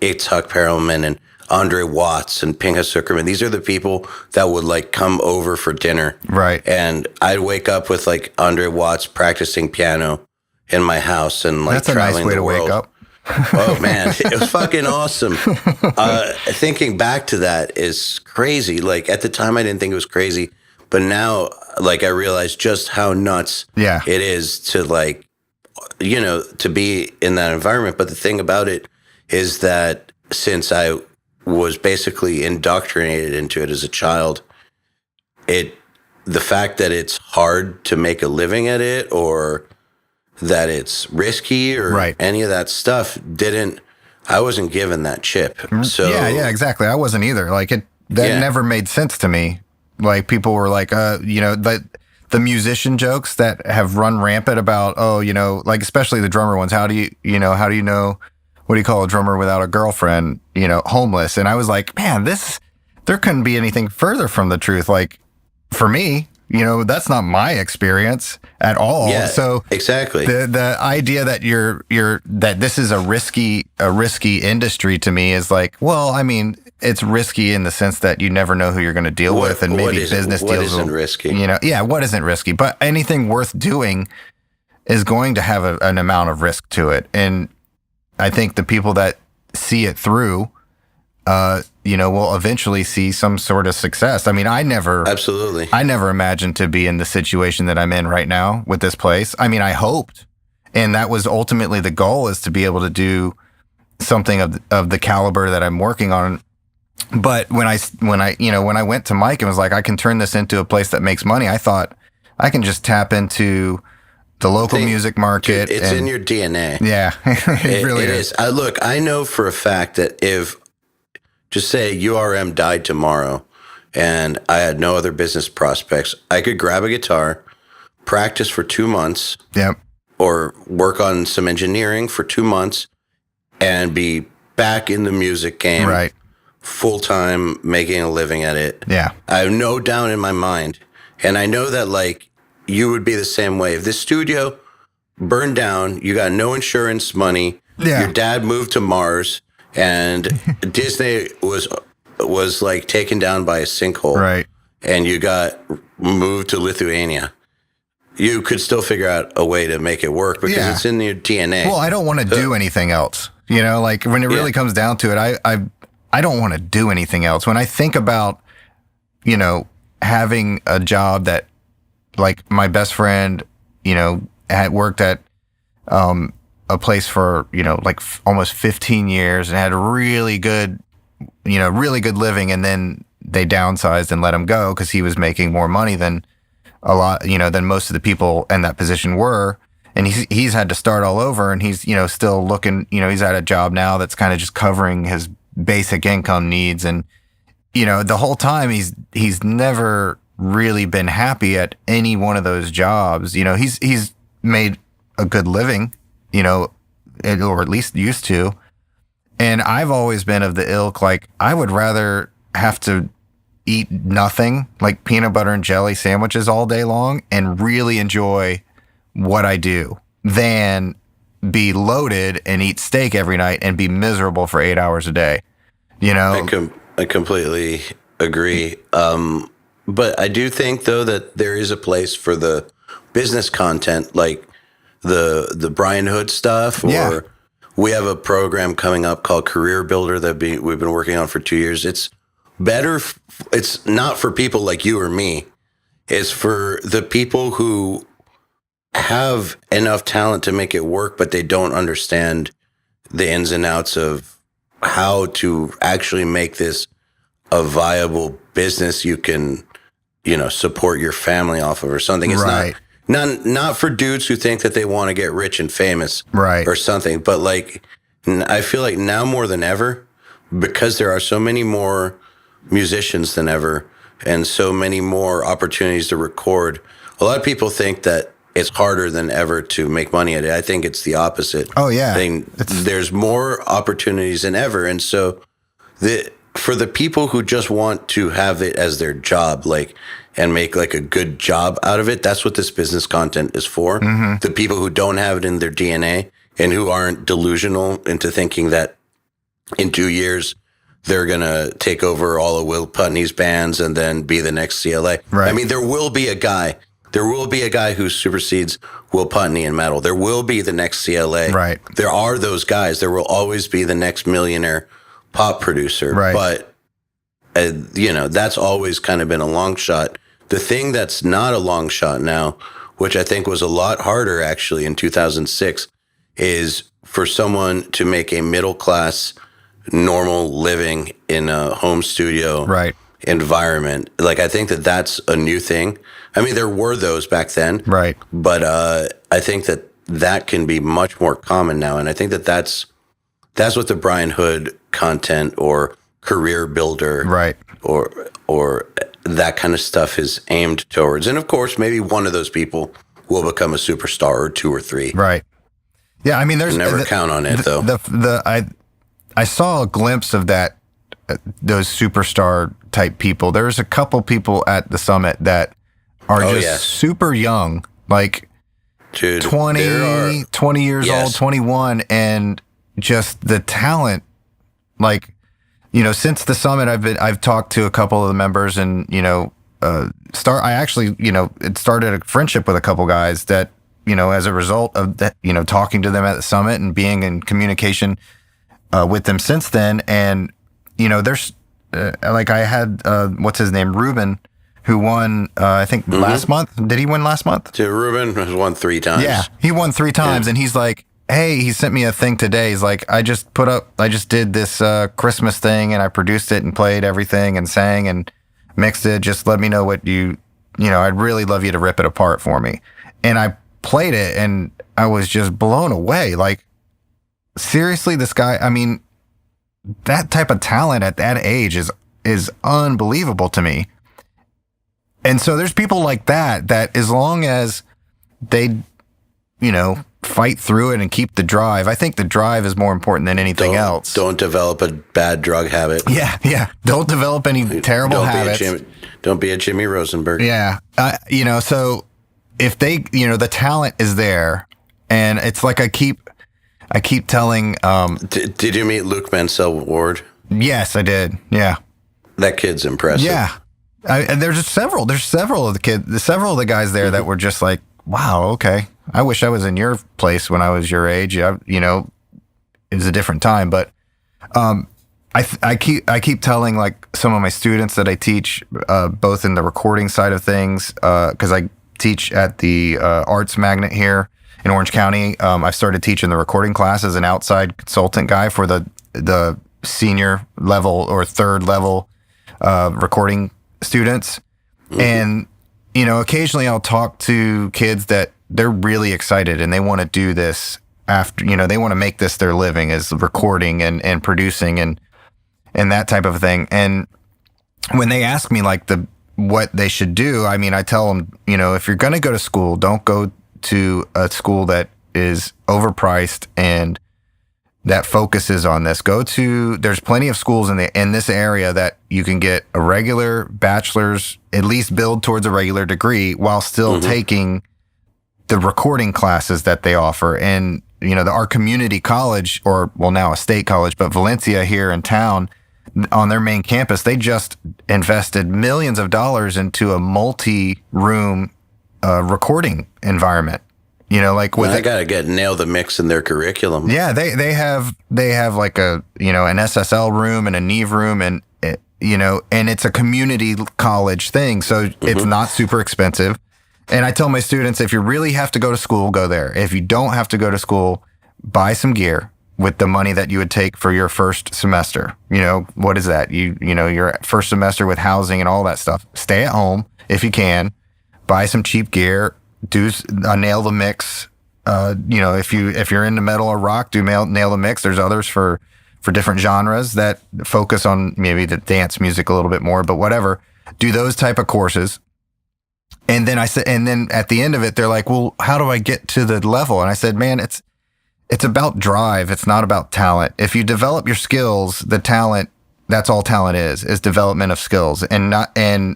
Itzhak Perelman and Andre Watts and Pinchas Zuckerman. These are the people that would like come over for dinner. Right. And I'd wake up with like Andre Watts practicing piano in my house and like that's a traveling nice way the to world. wake up. Oh man, it was fucking awesome. Thinking back to that is crazy. Like, at the time I didn't think it was crazy, but now like I realize just how nuts it is to, like, you know, to be in that environment. But the thing about it is that since I was basically indoctrinated into it as a child, the fact that it's hard to make a living at it, or that it's risky, or Right. any of that stuff, I wasn't given that chip. So yeah, exactly. I wasn't either. Like that Yeah. never made sense to me. Like people were like, the musician jokes that have run rampant about, like especially the drummer ones. How do you know, what do you call a drummer without a girlfriend? Homeless. And I was like, man, there couldn't be anything further from the truth. Like for me, that's not my experience at all. Yeah, So exactly. the idea that that this is a risky industry to me is like, well, I mean, it's risky in the sense that you never know who you're going to deal with, and maybe business what deals isn't risky? What isn't risky? But anything worth doing is going to have an amount of risk to it, and I think the people that see it through, will eventually see some sort of success. I mean, I never imagined to be in the situation that I'm in right now with this place. I mean, I hoped, and that was ultimately the goal, is to be able to do something of the caliber that I'm working on. But when I went to Mike and was like, I can turn this into a place that makes money, I thought I can just tap into the local music market. It's in your DNA. Yeah, it really is. Look, I know for a fact that if, just say URM died tomorrow and I had no other business prospects, I could grab a guitar, practice for 2 months, Yep. or work on some engineering for 2 months and be back in the music game, Right. full time, making a living at it. Yeah. I have no doubt in my mind. And I know that, like, you would be the same way. If this studio burned down, you got no insurance money, Yeah. your dad moved to Mars, and Disney was like taken down by a sinkhole, Right. and you got moved to Lithuania, you could still figure out a way to make it work because Yeah. it's in your DNA. Well, I don't want to do anything else. Like when it really comes down to it, I don't want to do anything else. When I think about, having a job that, like my best friend, had worked at a place for, almost 15 years and had really good living. And then they downsized and let him go because he was making more money than than most of the people in that position were. And he's had to start all over, and he's, still looking, he's at a job now that's kind of just covering his basic income needs. And, the whole time he's never really been happy at any one of those jobs. He's made a good living, or at least used to. And I've always been of the ilk, like, I would rather have to eat nothing, like peanut butter and jelly sandwiches all day long, and really enjoy what I do, than be loaded and eat steak every night and be miserable for 8 hours a day. I completely agree. But I do think, though, that there is a place for the business content, like the Brian Hood stuff, or Yeah. we have a program coming up called Career Builder that we've been working on for 2 years. It's better. It's not for people like you or me. It's for the people who have enough talent to make it work, but they don't understand the ins and outs of how to actually make this a viable business you can, support your family off of or something. It's Right. not for dudes who think that they want to get rich and famous, Right. or something. But like, I feel like now more than ever, because there are so many more musicians than ever and so many more opportunities to record, a lot of people think that it's harder than ever to make money at it. I think it's the opposite. Oh, yeah. There's more opportunities than ever. And so for the people who just want to have it as their job, like, and make like a good job out of it, that's what this business content is for. Mm-hmm. The people who don't have it in their DNA and who aren't delusional into thinking that in 2 years they're going to take over all of Will Putney's bands and then be the next CLA. Right. I mean, there will be a guy who supersedes Will Putney in metal. There will be the next CLA. Right. There are those guys. There will always be the next millionaire pop producer. Right. But, that's always kind of been a long shot. The thing that's not a long shot now, which I think was a lot harder actually in 2006, is for someone to make a middle class, normal living in a home studio Right. environment. Like, I think that that's a new thing. I mean, there were those back then, Right. but I think that can be much more common now, and I think that's what the Brian Hood content or career builder, Right. or that kind of stuff is aimed towards. And of course, maybe one of those people will become a superstar, or two or three. Right. Yeah, I mean, there's Never count on it, though. I saw a glimpse of that, those superstar type people. There's a couple people at the summit that are super young, like Dude, 20 years old, 21, and just the talent. Like, you know, since the summit, I've talked to a couple of the members, and I actually, it started a friendship with a couple guys that, as a result of that, talking to them at the summit and being in communication with them since then. And, there's like I had, what's his name? Ruben, who won, I think last month. Did he win last month? Ruben has won 3 times. Yeah, he won 3 times. And he's like, hey, he sent me a thing today. He's like, I just did this Christmas thing, and I produced it and played everything and sang and mixed it. Just let me know what I'd really love you to rip it apart for me. And I played it, and I was just blown away. Like, seriously, this guy, I mean, that type of talent at that age is unbelievable to me. And so there's people like that as long as they, fight through it and keep the drive. I think the drive is more important than anything else. Don't develop a bad drug habit. Yeah. Don't develop any terrible habits. Don't be a Jimmy Rosenberg. Yeah. So if they, the talent is there, and it's like I keep telling. Did you meet Luke Mansell Ward? Yes, I did. Yeah. That kid's impressive. Yeah. And there's several of the guys there that were just like, wow, okay. I wish I was in your place when I was your age. It was a different time, but I keep telling like some of my students that I teach, both in the recording side of things, because I teach at the Arts Magnet here in Orange County. I've started teaching the recording class as an outside consultant guy for the senior level or third level recording students. Mm-hmm. And occasionally I'll talk to kids that they're really excited and they want to do this after, they want to make this their living, is recording and producing and that type of thing. And when they ask me like what they should do, I mean, I tell them, if you're going to go to school, don't go to a school that is overpriced and that focuses on this. There's plenty of schools in this area that you can get a regular bachelor's, at least build towards a regular degree while still taking the recording classes that they offer. And, our community college, now a state college, but Valencia here in town on their main campus, they just invested millions of dollars into a multi-room recording environment. I gotta nail the mix in their curriculum. Yeah, they have like an SSL room and a Neve room, and and it's a community college thing, so it's not super expensive. And I tell my students, if you really have to go to school, go there. If you don't have to go to school, buy some gear with the money that you would take for your first semester. What is that? Your first semester with housing and all that stuff. Stay at home if you can. Buy some cheap gear. Nail the mix. If you're into metal or rock, nail the mix. There's others for different genres that focus on maybe the dance music a little bit more, but whatever. Do those type of courses. And then then at the end of it, they're like, well, how do I get to the level? And I said, man, it's about drive. It's not about talent. If you develop your skills, the talent, that's all talent is development of skills, and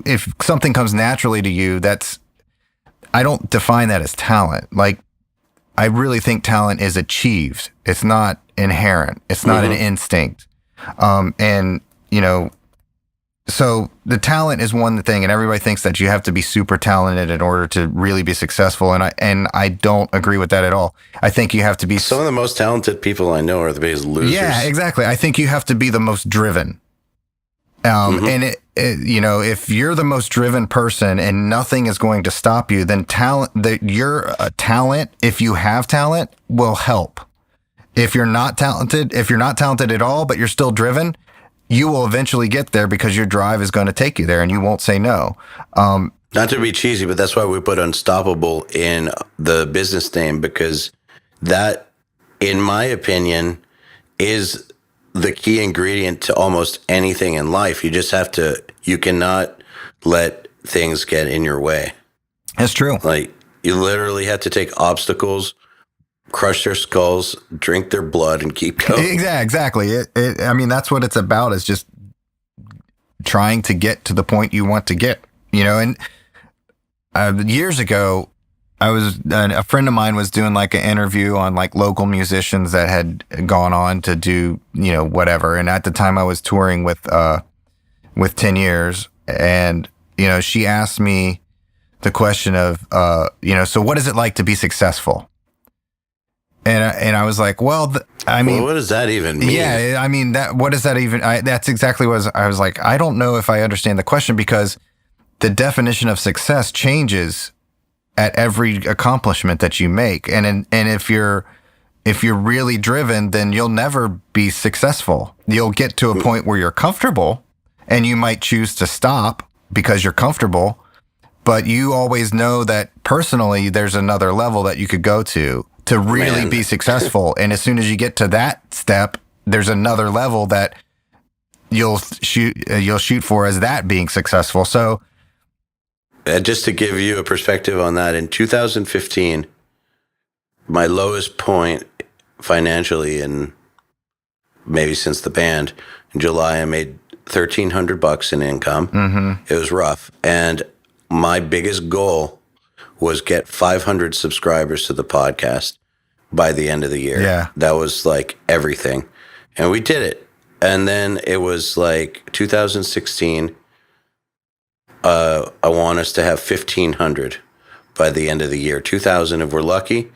if something comes naturally to you, I don't define that as talent. Like, I really think talent is achieved. It's not inherent. It's not an instinct. So the talent is one thing, and everybody thinks that you have to be super talented in order to really be successful. And I don't agree with that at all. I think you have to be. Some of the most talented people I know are the biggest losers. Yeah, exactly. I think you have to be the most driven. And if you're the most driven person and nothing is going to stop you, then your talent, if you have talent, will help. If you're not talented at all, but you're still driven, you will eventually get there because your drive is going to take you there and you won't say no. Not to be cheesy, but that's why we put unstoppable in the business name, because that, in my opinion, is the key ingredient to almost anything in life. You cannot let things get in your way. That's true. Like, you literally have to take obstacles, crush their skulls, drink their blood, and keep going. Exactly. I mean, that's what it's about, is just trying to get to the point you want to get, and years ago, a friend of mine was doing like an interview on like local musicians that had gone on to do, whatever. And at the time I was touring with 10 Years, and, she asked me the question of, so what is it like to be successful? And I was like, well, what does that even mean? Yeah, I mean, what does that even, that's exactly what I was like, I don't know if I understand the question, because the definition of success changes at every accomplishment that you make. And if you're really driven, then you'll never be successful. You'll get to a point where you're comfortable, and you might choose to stop because you're comfortable, but you always know that personally there's another level that you could go to really be successful. And as soon as you get to that step, there's another level that you'll shoot for as that being successful. So just to give you a perspective on that, in 2015, my lowest point financially, and maybe since the band, in July, I made $1,300 in income. Mm-hmm. It was rough. And my biggest goal was get 500 subscribers to the podcast by the end of the year. Yeah. That was like everything. And we did it. And then it was like 2016. I want us to have 1,500 by the end of the year, 2,000 if we're lucky.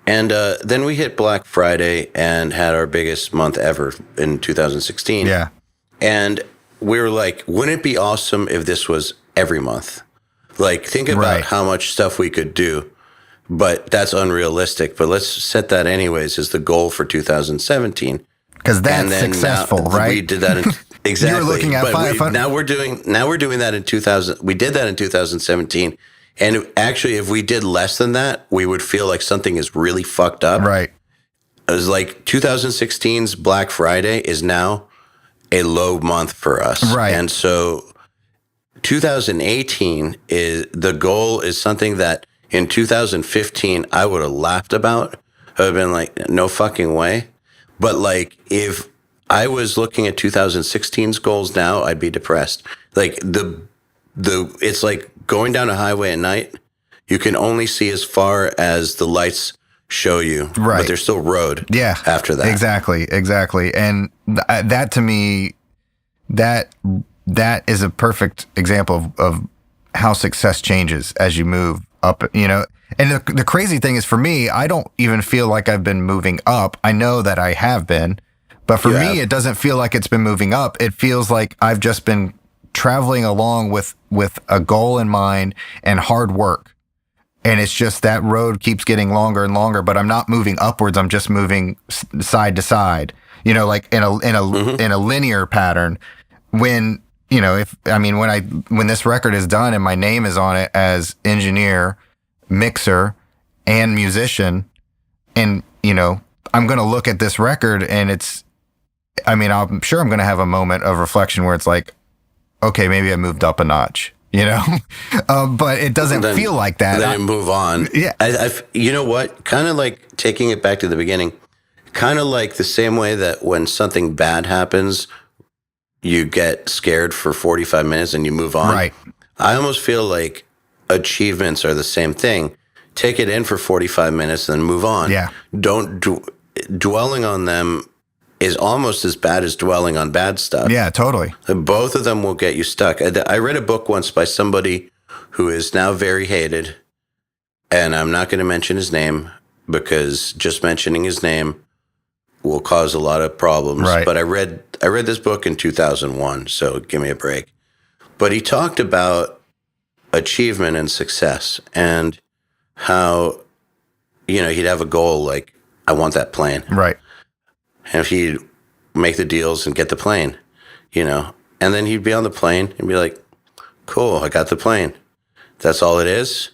And then we hit Black Friday and had our biggest month ever in 2016. Yeah. And we were like, wouldn't it be awesome if this was every month? Like, think about how much stuff we could do, but that's unrealistic. But let's set that anyways as the goal for 2017. Because that's successful, right? We did that exactly. You were looking at 500. Now we're doing that in 2000. We did that in 2017. And actually, if we did less than that, we would feel like something is really fucked up. Right. It was like 2016's Black Friday is now a low month for us. Right. And so 2018 the goal is something that in 2015 I would have laughed about. I would have been like, no fucking way. But like, if I was looking at 2016's goals now, I'd be depressed. Like it's like going down a highway at night. You can only see as far as the lights show you, right? But there's still road. Yeah, after that. Exactly. And that to me, that is a perfect example of how success changes as you move up. And the crazy thing is, for me, I don't even feel like I've been moving up. I know that I have been, but for me, it doesn't feel like it's been moving up. It feels like I've just been traveling along with a goal in mind and hard work. And it's just that road keeps getting longer and longer, but I'm not moving upwards. I'm just moving side to side, like in a linear pattern. When when this record is done and my name is on it as engineer, mixer, and musician, and I'm going to look at this record and I'm sure I'm going to have a moment of reflection where it's like, okay, maybe I moved up a notch, but it doesn't feel like that. Then move on. Yeah. You know what? Kind of like taking it back to the beginning, kind of like the same way that when something bad happens, you get scared for 45 minutes and you move on. Right. I almost feel like achievements are the same thing. Take it in for 45 minutes and then move on. Yeah. Dwelling on them is almost as bad as dwelling on bad stuff. Yeah, totally. Both of them will get you stuck. I read a book once by somebody who is now very hated, and I'm not going to mention his name because just mentioning his name will cause a lot of problems. Right. But I read this book in 2001, so give me a break. But he talked about achievement and success and how, he'd have a goal like, I want that plane. Right. And if he'd make the deals and get the plane. you know, and then he'd be on the plane and be like, cool, I got the plane. That's all it is.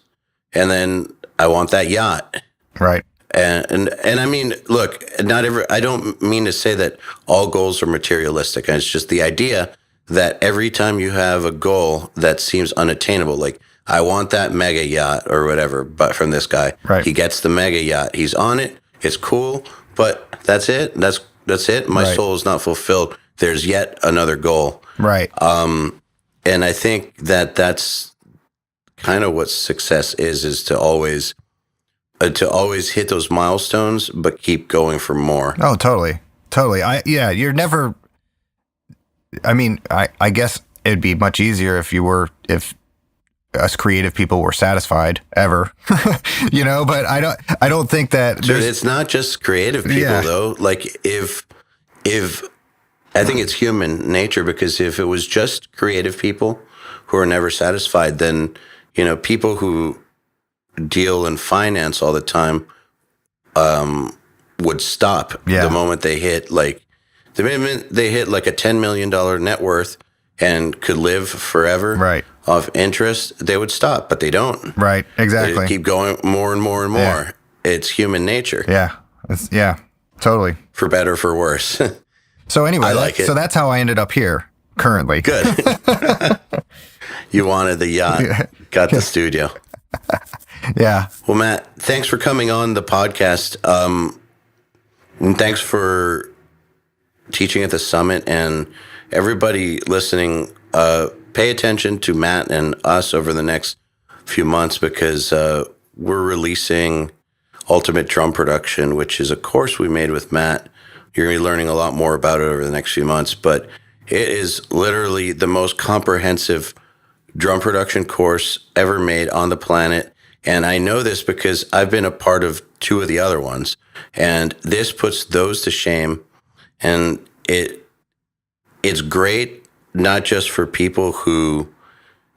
And then I want that yacht. Right. And I mean, look, I don't mean to say that all goals are materialistic. It's just the idea that every time you have a goal that seems unattainable, like I want that mega yacht or whatever, but from this guy, right. He gets the mega yacht. He's on it. It's cool, but that's it. That's it. My right. soul is not fulfilled. There's yet another goal. Right. And I think that that's kind of what success is to always hit those milestones, but keep going for more. Oh, totally. You're never, I mean, I guess it'd be much easier if us creative people were satisfied ever, you know, but I don't think that Dude, it's not just creative people though. Like if I think it's human nature, because if it was just creative people who are never satisfied, then, you know, people who deal in finance all the time would stop the moment they hit like a $10 million net worth and could live forever off interest. They would stop, but they don't. Right. Exactly. They keep going more and more and more. Yeah. It's human nature. Yeah. Totally. For better or for worse. So anyway, I like it. So that's how I ended up here currently. Good. You wanted the yacht, got the studio. Yeah. Well, Matt, thanks for coming on the podcast. And thanks for teaching at the summit, and everybody listening, pay attention to Matt and us over the next few months, because we're releasing Ultimate Drum Production, which is a course we made with Matt. You're going to be learning a lot more about it over the next few months, but it is literally the most comprehensive drum production course ever made on the planet. And I know this because I've been a part of 2 of the other ones, and this puts those to shame. And it's great, not just for people who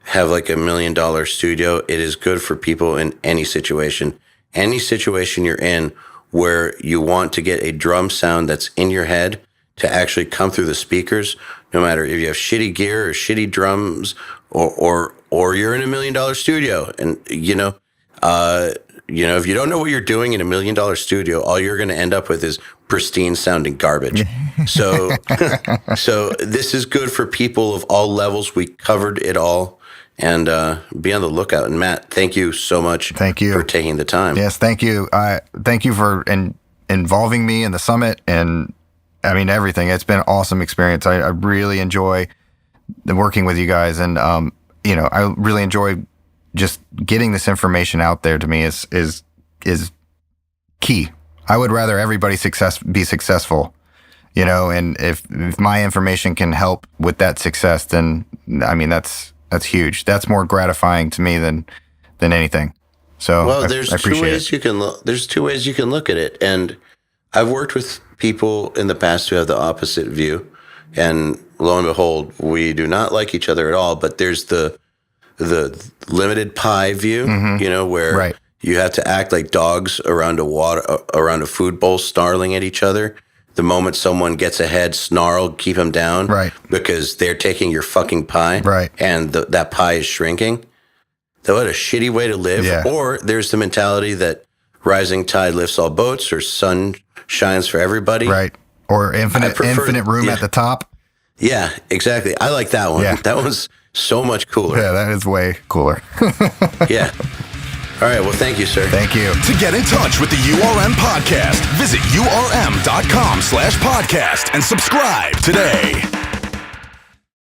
have like $1 million studio. It is good for people in any situation you're in, where you want to get a drum sound that's in your head to actually come through the speakers, no matter if you have shitty gear or shitty drums, or you're in $1 million studio. And, if you don't know what you're doing in $1 million studio, all you're going to end up with is pristine sounding garbage. So this is good for people of all levels. We covered it all, and be on the lookout. And Matt, thank you so much. Thank you for taking the time. Yes. Thank you. Thank you for involving me in the summit, and I mean, everything. It's been an awesome experience. I really enjoy working with you guys, and I really enjoy just getting this information out there. To me is key. I would rather everybody be successful, and if my information can help with that success, then I mean that's huge. That's more gratifying to me than anything. So there's two ways you can look. There's 2 ways you can look at it, and I've worked with people in the past who have the opposite view, and lo and behold, we do not like each other at all. But there's the limited pie view, where you have to act like dogs around a food bowl, snarling at each other. The moment someone gets ahead, snarl, keep them down, because they're taking your fucking pie, and that pie is shrinking. What a shitty way to live. Yeah. Or there's the mentality that rising tide lifts all boats, or sun shines for everybody. Right. Or infinite room at the top. Yeah, exactly. I like that one. Yeah. That one's so much cooler. Yeah, that is way cooler. Yeah. All right. Well, thank you, sir. Thank you. To get in touch with the URM podcast, visit urm.com/podcast and subscribe today.